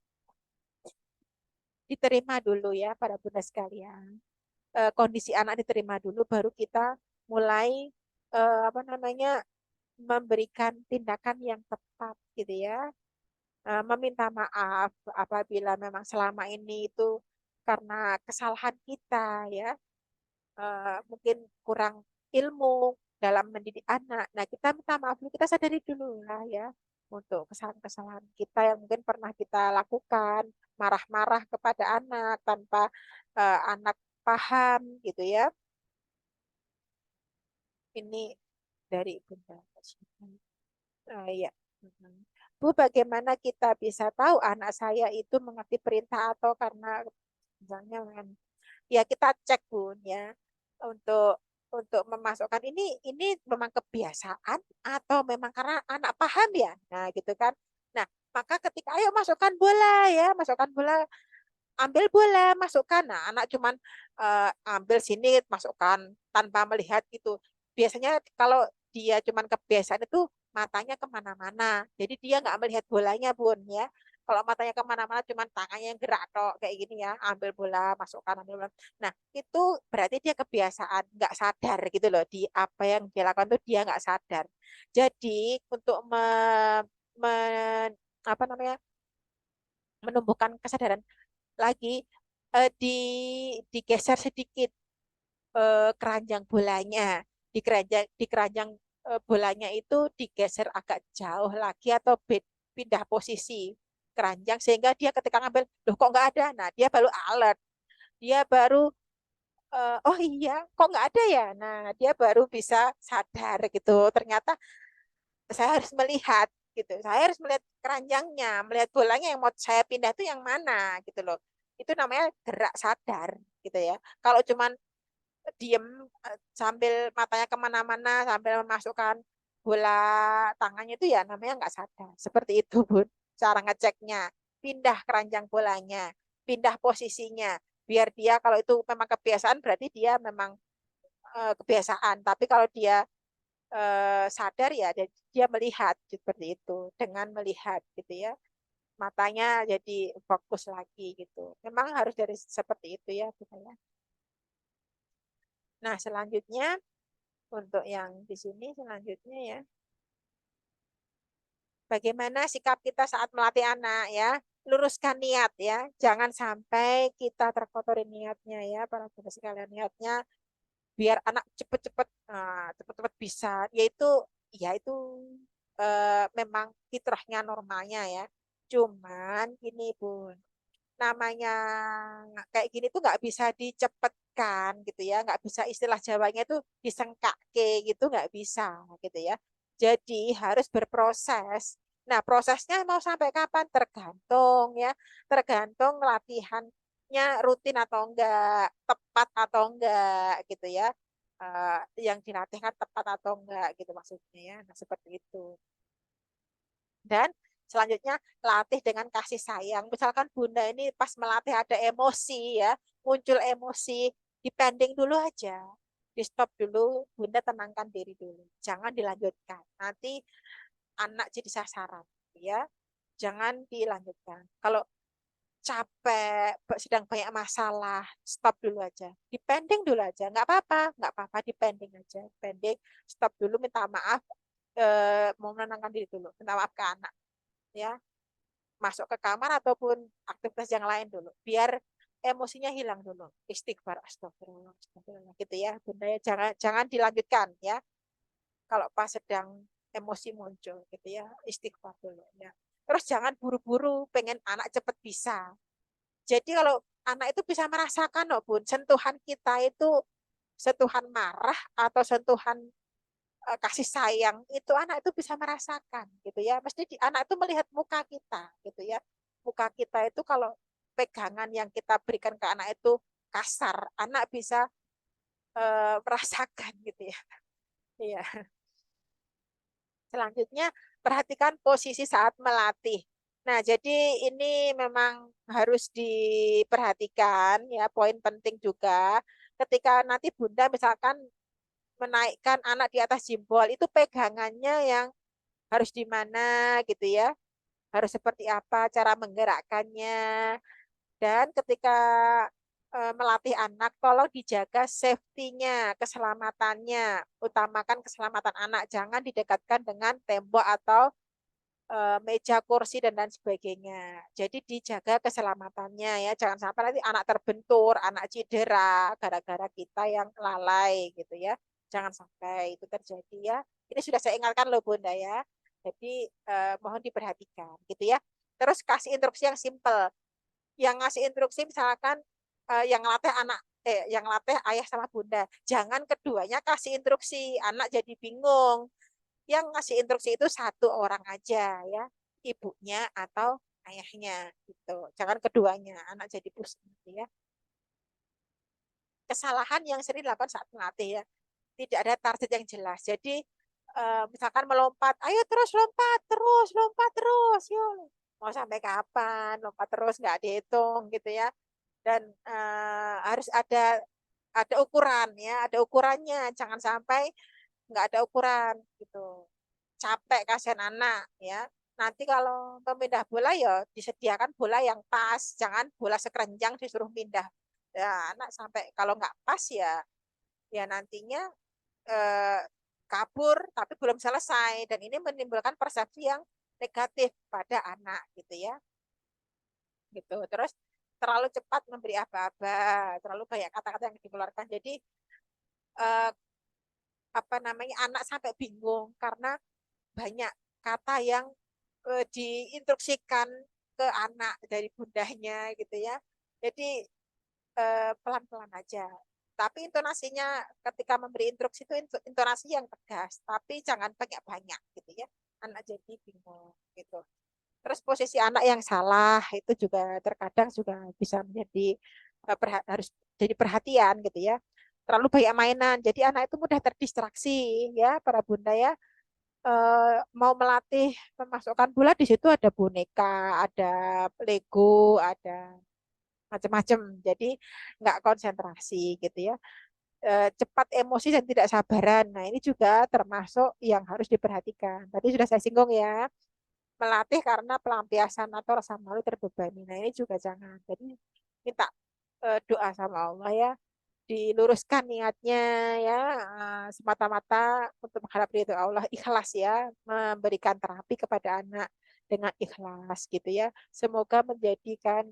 Diterima dulu ya para bunda sekalian. Kondisi anak diterima dulu, baru kita mulai apa namanya memberikan tindakan yang tepat gitu ya. Meminta maaf apabila memang selama ini itu karena kesalahan kita ya, mungkin kurang ilmu dalam mendidik anak. Nah, kita minta maaf dulu, kita sadari dulu lah ya untuk kesalahan-kesalahan kita yang mungkin pernah kita lakukan, marah-marah kepada anak tanpa anak paham gitu ya. Ini dari Bunda. Ya. Mhm. Bu, bagaimana kita bisa tahu anak saya itu mengerti perintah atau karena misalnya ya kita cek Bun ya untuk memasukkan ini memang kebiasaan atau memang karena anak paham ya. Nah, gitu kan. Nah, maka ketika ayo masukkan bola ya, masukkan bola, ambil bola, masukkan. Nah, anak cuman ambil sini, masukkan tanpa melihat itu. Biasanya kalau dia cuman kebiasaan itu matanya kemana-mana. Jadi dia nggak melihat bolanya, Bun, ya. Kalau matanya kemana-mana, cuman tangannya yang gerak kok kayak gini ya, ambil bola, masukkan, ambil bola. Nah, itu berarti dia kebiasaan, nggak sadar gitu loh. Di apa yang dia lakukan tuh dia nggak sadar. Jadi untuk apa namanya menumbuhkan kesadaran lagi, digeser sedikit keranjang bolanya. Di keranjang bolanya itu digeser agak jauh lagi atau pindah posisi keranjang sehingga dia ketika ngambil, loh kok nggak ada. Nah, dia baru alert. Dia baru oh iya, kok nggak ada ya? Nah, dia baru bisa sadar gitu. Ternyata saya harus melihat gitu. Saya harus melihat keranjangnya, melihat bolanya yang mau saya pindah itu yang mana gitu loh. Itu namanya gerak sadar gitu ya. Kalau cuman diem sambil matanya kemana-mana sambil memasukkan bola tangannya itu ya namanya nggak sadar. Seperti itu Bun. Cara ngeceknya. Pindah keranjang bolanya, pindah posisinya. Biar dia kalau itu memang kebiasaan berarti dia memang kebiasaan. Tapi kalau dia sadar ya dia melihat seperti itu. Dengan melihat gitu ya. Matanya jadi fokus lagi gitu. Memang harus dari seperti itu ya, Bu ya. Nah, selanjutnya untuk yang di sini selanjutnya ya, bagaimana sikap kita saat melatih anak ya? Luruskan niat ya, jangan sampai kita terkotori niatnya ya, para saudara sekalian niatnya biar anak cepet-cepet cepet-cepet bisa, yaitu memang fitrahnya normalnya ya. Cuman gini Bun, namanya kayak gini tuh nggak bisa dicepetkan gitu ya, nggak bisa istilah Jawanya itu disengkake gitu, nggak bisa gitu ya. Jadi harus berproses. Nah, prosesnya mau sampai kapan tergantung ya, tergantung latihannya rutin atau enggak, tepat atau enggak gitu ya. Eh, yang dilatihkan tepat atau enggak gitu maksudnya ya. Nah, seperti itu. Dan selanjutnya latih dengan kasih sayang. Misalkan Bunda ini pas melatih ada emosi ya, muncul emosi, dipending dulu aja. Di stop dulu, Bunda tenangkan diri dulu. Jangan dilanjutkan. Nanti anak jadi sasaran ya. Jangan dilanjutkan. Kalau capek, sedang banyak masalah, stop dulu aja. Dipending dulu aja. Nggak apa-apa, dipending aja. Pending, stop dulu, minta maaf, mau menenangkan diri dulu. Minta maaf ke anak ya, masuk ke kamar ataupun aktivitas yang lain dulu biar emosinya hilang dulu, istighfar, astagfirullah, astagfirullah gitu ya Bunda ya, jangan jangan dilanjutkan ya kalau pas sedang emosi muncul gitu ya, istighfar dulu ya. Terus jangan buru-buru pengen anak cepat bisa. Jadi kalau anak itu bisa merasakan loh Bun, sentuhan kita itu sentuhan marah atau sentuhan kasih sayang itu anak itu bisa merasakan gitu ya. Mesti anak itu melihat muka kita gitu ya. Muka kita itu kalau pegangan yang kita berikan ke anak itu kasar, anak bisa merasakan gitu ya. Iya. Selanjutnya perhatikan posisi saat melatih. Nah, jadi ini memang harus diperhatikan ya, poin penting juga. Ketika nanti Bunda misalkan menaikkan anak di atas jempol, itu pegangannya yang harus di mana gitu ya, harus seperti apa cara menggerakkannya. Dan ketika melatih anak, tolong dijaga safety-nya, keselamatannya, utamakan keselamatan anak, jangan didekatkan dengan tembok atau meja, kursi dan lain sebagainya. Jadi dijaga keselamatannya ya, jangan sampai nanti anak terbentur, anak cedera gara-gara kita yang lalai gitu ya. Jangan sampai itu terjadi ya. Ini sudah saya ingatkan loh Bunda ya. Jadi mohon diperhatikan gitu ya. Terus kasih instruksi yang simple. Yang ngasih instruksi misalkan yang ngelatih anak yang ngelatih ayah sama Bunda. Jangan keduanya kasih instruksi, anak jadi bingung. Yang ngasih instruksi itu satu orang aja ya, ibunya atau ayahnya gitu. Jangan keduanya, anak jadi pusing gitu ya. Kesalahan yang sering dilakukan saat melatih ya, tidak ada target yang jelas. Jadi misalkan melompat, ayo terus lompat terus, yuk. Mau sampai kapan? Lompat terus nggak dihitung gitu ya. Dan harus ada ukuran ya, ada ukurannya. Jangan sampai nggak ada ukuran gitu. Capek kasihan anak ya. Nanti kalau pemindah bola ya disediakan bola yang pas, jangan bola sekeranjang disuruh pindah. Ya, anak sampai kalau nggak pas ya ya nantinya eh, kabur tapi belum selesai dan ini menimbulkan persepsi yang negatif pada anak gitu ya. Gitu. Terus terlalu cepat memberi aba-aba, terlalu banyak kata-kata yang dikeluarkan. Jadi eh, apa namanya anak sampai bingung karena banyak kata yang diinstruksikan ke anak dari bundanya gitu ya. Jadi pelan-pelan aja. Tapi intonasinya ketika memberi instruksi itu intonasi yang tegas, tapi jangan banyak-banyak gitu ya. Anak jadi bingung gitu. Terus posisi anak yang salah itu juga terkadang juga bisa menjadi harus jadi perhatian gitu ya. Terlalu banyak mainan, jadi anak itu mudah terdistraksi ya para bunda ya. Mau melatih memasukkan bola di situ ada boneka, ada Lego, ada macam-macam. Jadi nggak konsentrasi gitu ya. Cepat emosi dan tidak sabaran. Nah, ini juga termasuk yang harus diperhatikan. Tadi sudah saya singgung ya, melatih karena pelampiasan atau rasa malu terbebani. Nah, ini juga jangan. Jadi minta doa sama Allah ya, diluruskan niatnya ya, semata-mata untuk mengharap ridho Allah, ikhlas ya, memberikan terapi kepada anak dengan ikhlas gitu ya. Semoga menjadikan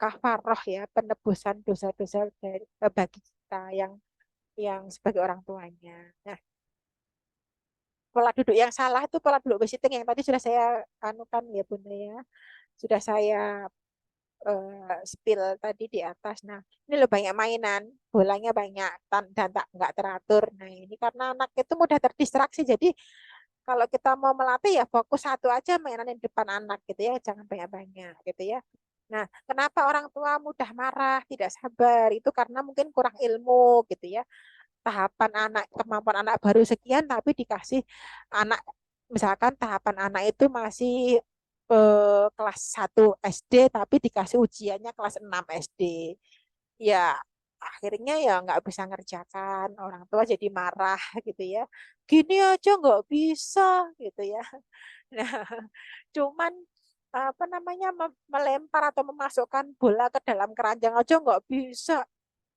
kafaroh ya, penebusan dosa-dosa bagi kita yang sebagai orang tuanya. Nah, pola duduk yang salah itu pola duduk basic yang tadi sudah saya anukan ya Bunda ya. Sudah saya spill tadi di atas. Nah, ini loh banyak mainan, bolanya banyak dan tak nggak teratur. Nah, ini karena anak itu mudah terdistraksi. Jadi kalau kita mau melatih ya fokus satu aja mainan yang depan anak gitu ya, jangan banyak-banyak gitu ya. Nah, kenapa orang tua mudah marah, tidak sabar? Itu karena mungkin kurang ilmu gitu ya. Tahapan anak, kemampuan anak baru sekian, tapi dikasih anak, misalkan tahapan anak itu masih kelas 1 SD, tapi dikasih ujiannya kelas 6 SD. Ya, akhirnya ya nggak bisa ngerjakan, orang tua jadi marah gitu ya. Gini aja nggak bisa gitu ya. Nah, cuman apa namanya melempar atau memasukkan bola ke dalam keranjang aja nggak bisa.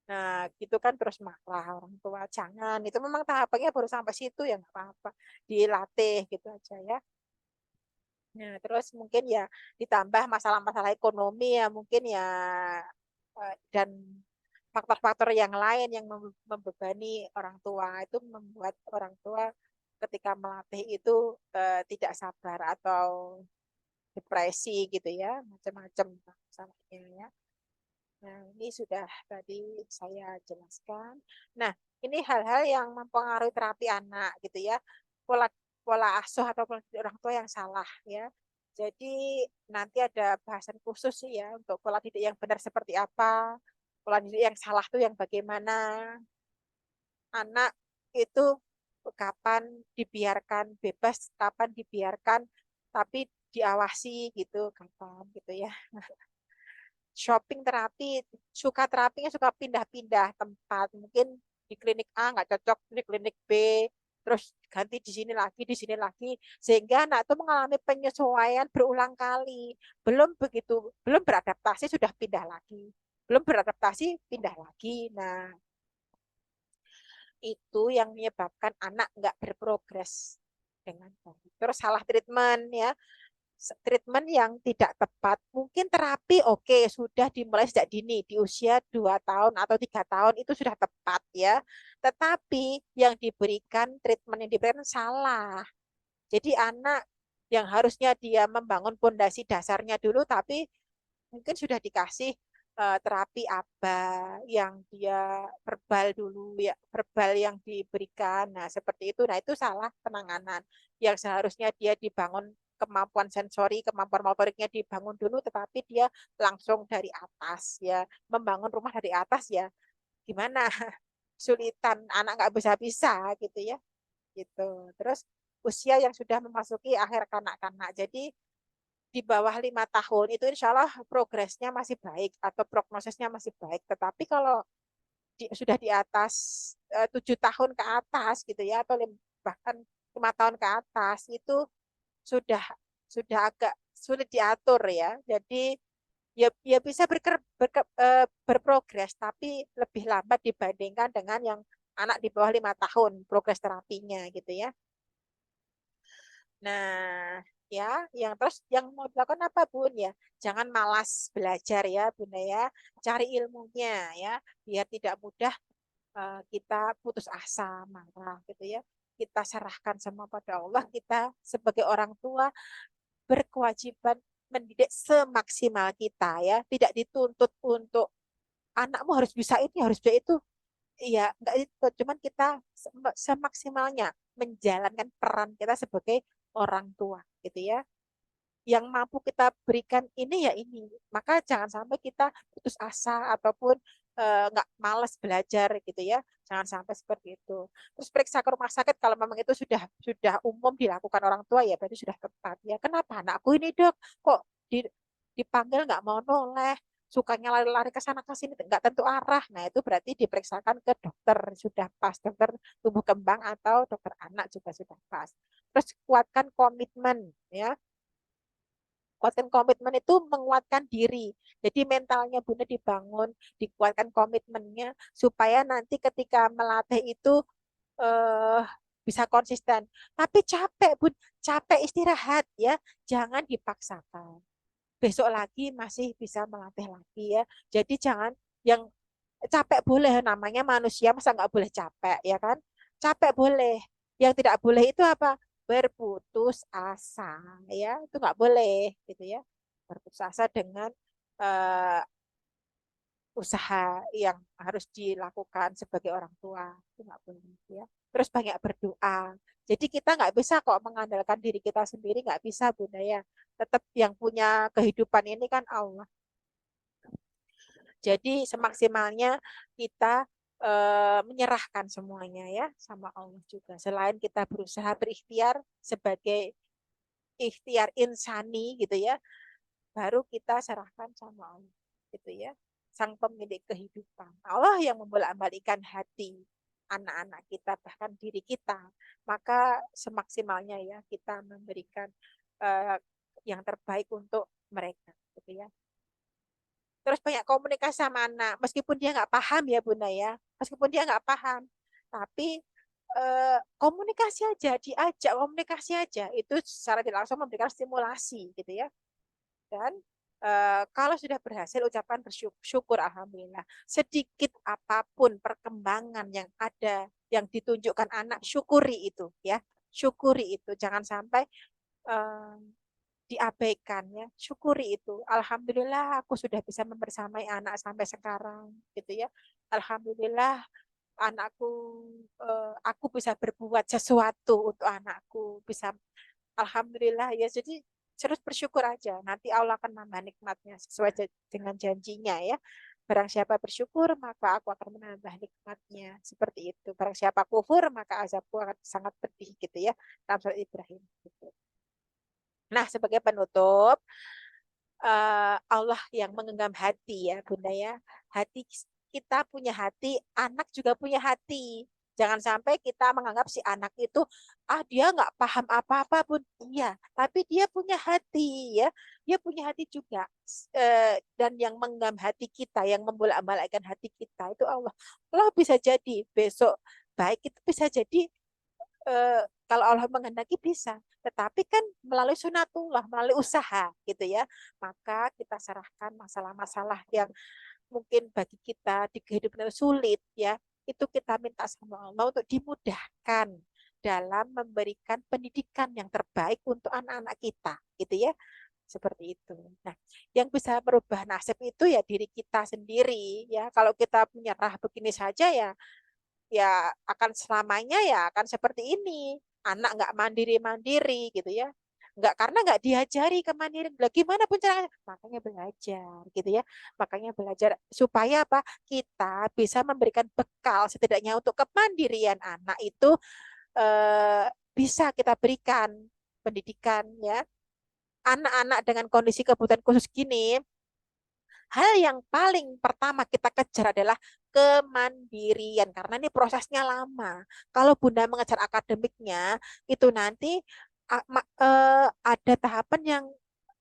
Nah, gitu kan terus marah orang tua. Jangan, itu memang tahapannya baru sampai situ ya nggak apa-apa. Dilatih gitu aja ya. Nah, terus mungkin ya ditambah masalah-masalah ekonomi ya mungkin ya dan faktor-faktor yang lain yang membebani orang tua itu membuat orang tua ketika melatih itu tidak sabar atau depresi gitu ya, macam-macam masalahnya ya. Nah, ini sudah tadi saya jelaskan. Nah, ini hal-hal yang mempengaruhi terapi anak gitu ya. Pola pola asuh atau pola didik orang tua yang salah ya. Jadi nanti ada bahasan khusus sih ya untuk pola didik yang benar seperti apa, pola didik yang salah tuh yang bagaimana. Anak itu kapan dibiarkan bebas, kapan dibiarkan tapi diawasi gitu, kapan gitu ya. Shopping terapi, suka terapinya suka pindah-pindah tempat. Mungkin di klinik A nggak cocok, di klinik B, terus ganti di sini lagi. Sehingga anak itu mengalami penyesuaian berulang kali. Belum beradaptasi sudah pindah lagi. Belum beradaptasi pindah lagi. Nah, itu yang menyebabkan anak nggak berprogres dengan baik. Terus salah treatment ya, treatment yang tidak tepat. Mungkin terapi oke, sudah dimulai sejak dini, di usia 2 tahun atau 3 tahun itu sudah tepat ya. Tetapi yang diberikan, treatment yang diberikan salah. Jadi anak yang harusnya dia membangun pondasi dasarnya dulu, tapi mungkin sudah dikasih terapi apa yang dia verbal dulu ya, verbal yang diberikan. Nah, seperti itu. Nah, itu salah penanganan. Yang seharusnya dia dibangun kemampuan sensori, kemampuan motoriknya dibangun dulu, tetapi dia langsung dari atas ya, membangun rumah dari atas ya. Gimana? Sulitan, anak nggak bisa-bisa gitu ya. Gitu. Terus usia yang sudah memasuki akhir kanak-kanak. Jadi di bawah 5 tahun itu insya Allah progresnya masih baik atau prognosisnya masih baik. Tetapi kalau sudah di atas 7 tahun ke atas gitu ya atau bahkan 5 tahun ke atas itu sudah agak sulit diatur ya. Jadi ya bisa berprogres tapi lebih lambat dibandingkan dengan yang anak di bawah 5 tahun progres terapinya gitu ya. Nah, ya, yang terus yang mau dilakukan apa, Bun? Ya, jangan malas belajar ya, Bunda ya. Cari ilmunya ya, biar tidak mudah kita putus asa, marah gitu ya. Kita serahkan semua pada Allah. Kita sebagai orang tua berkewajiban mendidik semaksimal kita ya. Tidak dituntut untuk anakmu harus bisa ini, harus bisa itu. Iya, enggak itu, cuman kita semaksimalnya menjalankan peran kita sebagai orang tua, gitu ya. Yang mampu kita berikan ini ya ini. Maka jangan sampai kita putus asa ataupun nggak malas belajar gitu ya. Jangan sampai seperti itu. Terus periksa ke rumah sakit kalau memang itu sudah umum dilakukan orang tua ya berarti sudah tepat ya. Kenapa anakku ini dok kok dipanggil nggak mau noleh, sukanya lari-lari ke sana ke sini nggak tentu arah. Nah itu berarti diperiksakan ke dokter sudah pas, dokter tumbuh kembang atau dokter anak juga sudah pas. Terus kuatkan komitmen ya. Kuatkan komitmen itu menguatkan diri. Jadi mentalnya Bunda dibangun, dikuatkan komitmennya supaya nanti ketika melatih itu eh, bisa konsisten. Tapi capek, Bun, capek istirahat ya, jangan dipaksakan. Besok lagi masih bisa melatih lagi ya. Jadi jangan yang capek boleh, namanya manusia masa nggak boleh capek ya kan? Capek boleh. Yang tidak boleh itu apa? Berputus asa ya, itu nggak boleh gitu ya. Berputus asa dengan eh, usaha yang harus dilakukan sebagai orang tua itu nggak boleh ya. Terus banyak berdoa. Jadi kita nggak bisa kok mengandalkan diri kita sendiri, nggak bisa Bunda ya. Tetap yang punya kehidupan ini kan Allah. Jadi semaksimalnya kita menyerahkan semuanya ya sama Allah juga. Selain kita berusaha berikhtiar sebagai ikhtiar insani gitu ya, baru kita serahkan sama Allah gitu ya. Sang pemilik kehidupan. Allah yang membolak-balikkan hati anak-anak kita bahkan diri kita. Maka semaksimalnya ya kita memberikan uh, yang terbaik untuk mereka gitu ya. Terus banyak komunikasi sama anak, meskipun dia nggak paham ya Bunda ya, meskipun dia nggak paham, tapi komunikasi aja, diajak komunikasi aja, itu secara tidak langsung memberikan stimulasi gitu ya. Dan kalau sudah berhasil ucapan bersyukur alhamdulillah. Sedikit apapun perkembangan yang ada, yang ditunjukkan anak, syukuri itu ya, syukuri itu, jangan sampai eh, diabaikan ya. Syukuri itu. Alhamdulillah aku sudah bisa membersamai anak sampai sekarang gitu ya. Alhamdulillah anakku aku bisa berbuat sesuatu untuk anakku, bisa alhamdulillah ya. Jadi terus bersyukur aja. Nanti Allah akan menambah nikmatnya sesuai dengan janjinya ya. Barang siapa bersyukur, maka aku akan menambah nikmatnya. Seperti itu. Barang siapa kufur, maka azabku akan sangat pedih gitu ya. Dalam surat Ibrahim. Gitu. Nah, sebagai penutup, Allah yang menggenggam hati ya Bunda ya. Hati kita punya hati, anak juga punya hati. Jangan sampai kita menganggap si anak itu dia nggak paham apa-apa pun iya, tapi dia punya hati ya, dia punya hati juga. Dan yang menggenggam hati kita, yang membolak-balikkan hati kita itu Allah. Allah bisa jadi besok baik itu bisa jadi eh, kalau Allah menghendaki bisa, tetapi kan melalui sunatullah, melalui usaha gitu ya. Maka kita serahkan masalah-masalah yang mungkin bagi kita di kehidupan itu sulit ya, itu kita minta sama Allah untuk dimudahkan dalam memberikan pendidikan yang terbaik untuk anak-anak kita gitu ya. Seperti itu. Nah, yang bisa merubah nasib itu ya diri kita sendiri ya. Kalau kita menyerah begini saja ya ya akan selamanya ya akan seperti ini. Anak nggak mandiri-mandiri gitu ya. Nggak karena nggak diajari kemandirian. Lah gimana pun caranya? Makanya belajar gitu ya. Makanya belajar supaya apa? Kita bisa memberikan bekal setidaknya untuk kemandirian anak itu eh, bisa kita berikan pendidikan ya. Anak-anak dengan kondisi kebutuhan khusus gini, hal yang paling pertama kita kejar adalah kemandirian karena ini prosesnya lama. Kalau Bunda mengejar akademiknya itu nanti ada tahapan yang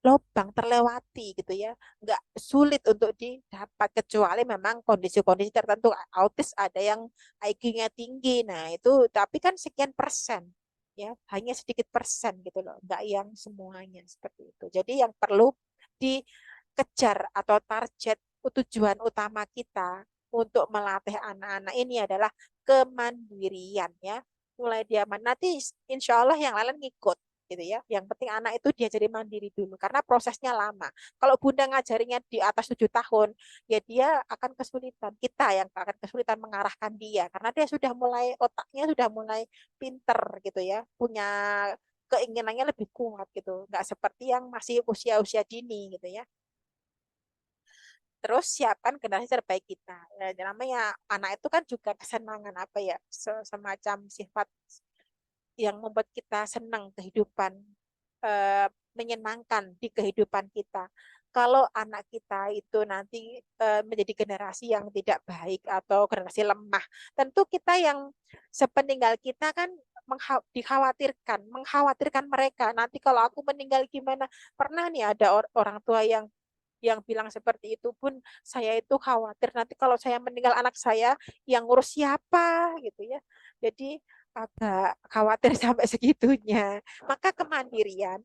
lobang terlewati gitu ya, nggak sulit untuk didapat kecuali memang kondisi-kondisi tertentu autis ada yang IQ-nya tinggi, nah itu tapi kan sekian persen ya hanya sedikit persen gitu loh, nggak yang semuanya seperti itu. Jadi yang perlu dikejar atau target tujuan utama kita untuk melatih anak-anak ini adalah kemandirian ya. Mulai dia nanti insya Allah yang lain ngikut gitu ya. Yang penting anak itu dia jadi mandiri dulu karena prosesnya lama. Kalau bunda ngajarinya di atas 7 tahun, ya dia akan kesulitan. Kita yang akan kesulitan mengarahkan dia karena dia sudah mulai otaknya sudah mulai pinter gitu ya, punya keinginannya lebih kuat gitu. Nggak seperti yang masih usia-usia dini gitu ya. Terus siapkan generasi terbaik kita. Ya, namanya anak itu kan juga kesenangan apa ya, semacam sifat yang membuat kita senang kehidupan, eh, menyenangkan di kehidupan kita. Kalau anak kita itu nanti menjadi generasi yang tidak baik atau generasi lemah, tentu kita yang sepeninggal kita kan mengkhawatirkan mereka. Nanti kalau aku meninggal gimana? Pernah nih ada orang tua yang bilang seperti itu pun, saya itu khawatir nanti kalau saya meninggal anak saya yang ngurus siapa gitu ya. Jadi agak khawatir sampai segitunya. Maka kemandirian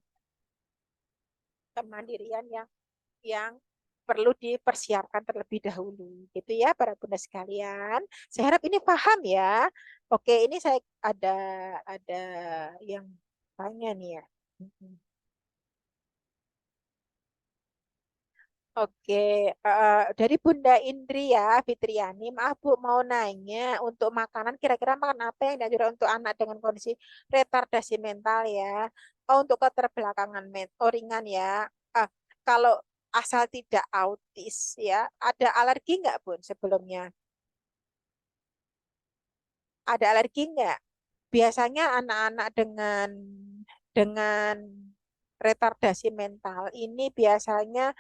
yang perlu dipersiapkan terlebih dahulu gitu ya para bunda sekalian. Saya harap ini paham ya. Oke, ini saya ada yang tanya nih ya. Oke, dari Bunda Indri ya, Fitriani, maaf Bu, mau nanya untuk makanan, kira-kira makan apa yang dianjurkan untuk anak dengan kondisi retardasi mental ya? Oh, untuk keterbelakangan ringan ya. Ah, kalau asal tidak autis ya, ada alergi nggak Bun sebelumnya? Ada alergi nggak? Biasanya anak-anak dengan retardasi mental ini biasanya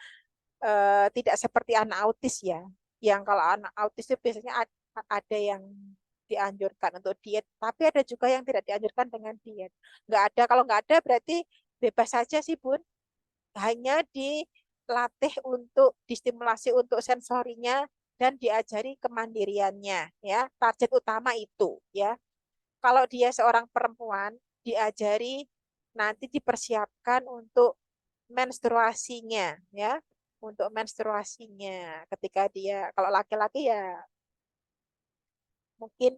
tidak seperti anak autis ya. Yang kalau anak autis itu biasanya ada yang dianjurkan untuk diet, tapi ada juga yang tidak dianjurkan dengan diet. Nggak ada, kalau nggak ada berarti bebas saja sih Bun. Hanya dilatih untuk distimulasi untuk sensorinya dan diajari kemandiriannya ya. Target utama itu ya. Kalau dia seorang perempuan, diajari nanti dipersiapkan untuk menstruasinya ya, untuk menstruasinya ketika dia, kalau laki-laki ya mungkin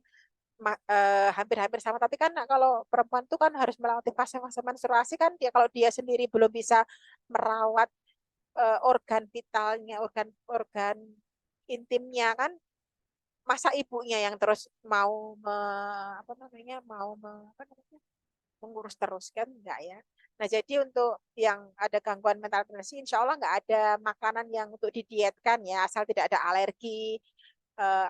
hampir-hampir sama, tapi kan kalau perempuan tuh kan harus melewati fase-fase menstruasi kan, dia kalau dia sendiri belum bisa merawat organ vitalnya, organ-organ intimnya kan, masa ibunya yang terus mau apa namanya, apa namanya, mengurus terus kan enggak ya. Nah, jadi untuk yang ada gangguan mental depresi, insya Allah nggak ada makanan yang untuk didietkan ya, asal tidak ada alergi,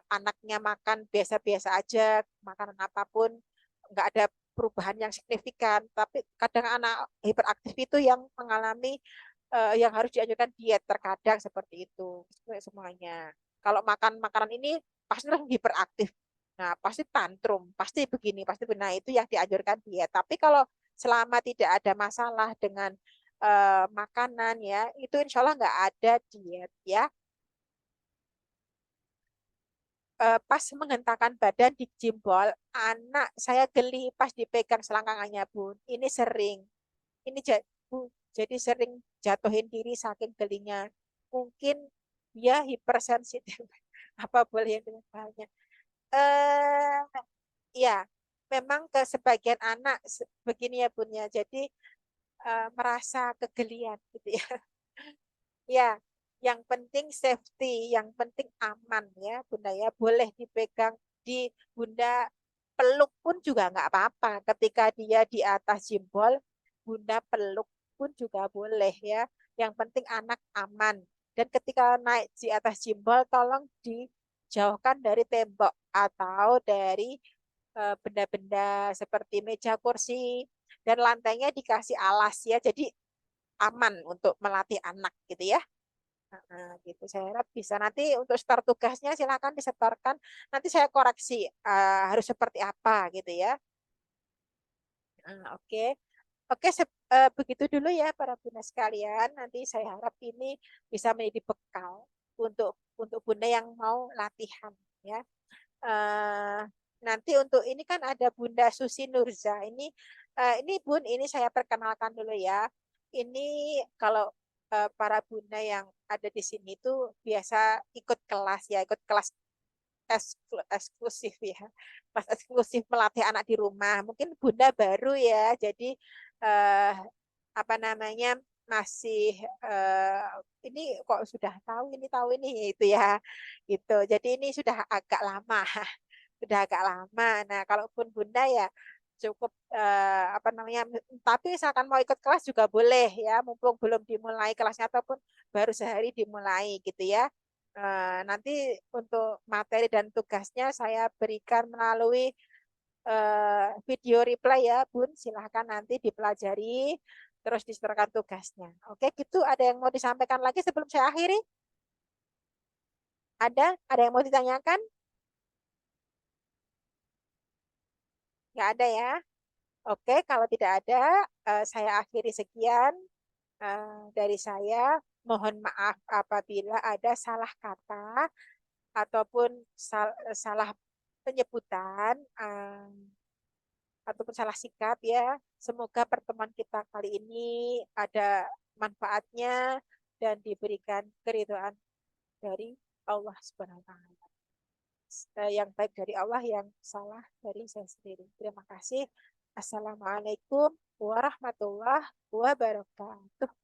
anaknya makan biasa-biasa aja, makanan apapun, nggak ada perubahan yang signifikan. Tapi kadang anak hiperaktif itu yang mengalami yang harus dianjurkan diet terkadang seperti itu. Semuanya. Kalau makan makanan ini pasti langsung hiperaktif. Nah, pasti tantrum, pasti begini, pasti benar, itu yang dianjurkan diet. Tapi kalau selama tidak ada masalah dengan makanan ya, itu insya Allah nggak ada diet ya. Pas menghentakkan badan di jimbol, anak saya geli pas dipegang selangkangannya, Bun. Ini sering. Ini Bu, jadi sering jatuhin diri saking gelinya. Mungkin dia hipersensitif. Apa boleh yang ditanya? Eh, ya, memang ke sebagian anak begini ya, Bun ya. Jadi merasa kegelian gitu ya. Ya, yang penting safety, yang penting aman ya, Bunda ya. Boleh dipegang di Bunda, peluk pun juga nggak apa-apa. Ketika dia di atas jempol, Bunda peluk pun juga boleh ya. Yang penting anak aman. Dan ketika naik di atas jempol, tolong dijauhkan dari tembok atau dari benda-benda seperti meja, kursi, dan lantainya dikasih alas ya. Jadi aman untuk melatih anak gitu ya. Nah, gitu. Saya harap bisa nanti untuk start tugasnya silakan disetorkan. Nanti saya koreksi harus seperti apa gitu ya. Oke. Oke, begitu dulu ya para bunda sekalian. Nanti saya harap ini bisa menjadi bekal untuk bunda yang mau latihan ya. Eh, Nanti untuk ini kan ada Bunda Susi Nurza. Ini Bun, ini saya perkenalkan dulu ya. Ini kalau para bunda yang ada di sini tuh biasa ikut kelas ya, ikut kelas eksklusif ya. Kelas eksklusif melatih anak di rumah. Mungkin Bunda baru ya, jadi eh, apa namanya masih ini kok sudah tahu ini itu ya gitu. Jadi ini sudah agak lama, sudah agak lama. Nah, kalaupun Bunda ya cukup apa namanya, tapi misalkan mau ikut kelas juga boleh ya, mumpung belum dimulai kelasnya ataupun baru sehari dimulai gitu ya. Nanti untuk materi dan tugasnya saya berikan melalui video reply ya, Bun. Silahkan nanti dipelajari, terus diserahkan tugasnya. Oke, gitu. Ada yang mau disampaikan lagi sebelum saya akhiri? Ada? Ada yang mau ditanyakan? Nggak ada ya? Oke, kalau tidak ada, saya akhiri sekian dari saya. Mohon maaf apabila ada salah kata ataupun salah penyebutan ataupun salah sikap ya. Semoga pertemuan kita kali ini ada manfaatnya dan diberikan keridhaan dari Allah Subhanahu wa taala. Yang baik dari Allah, yang salah dari saya sendiri. Terima kasih. Assalamualaikum warahmatullahi wabarakatuh.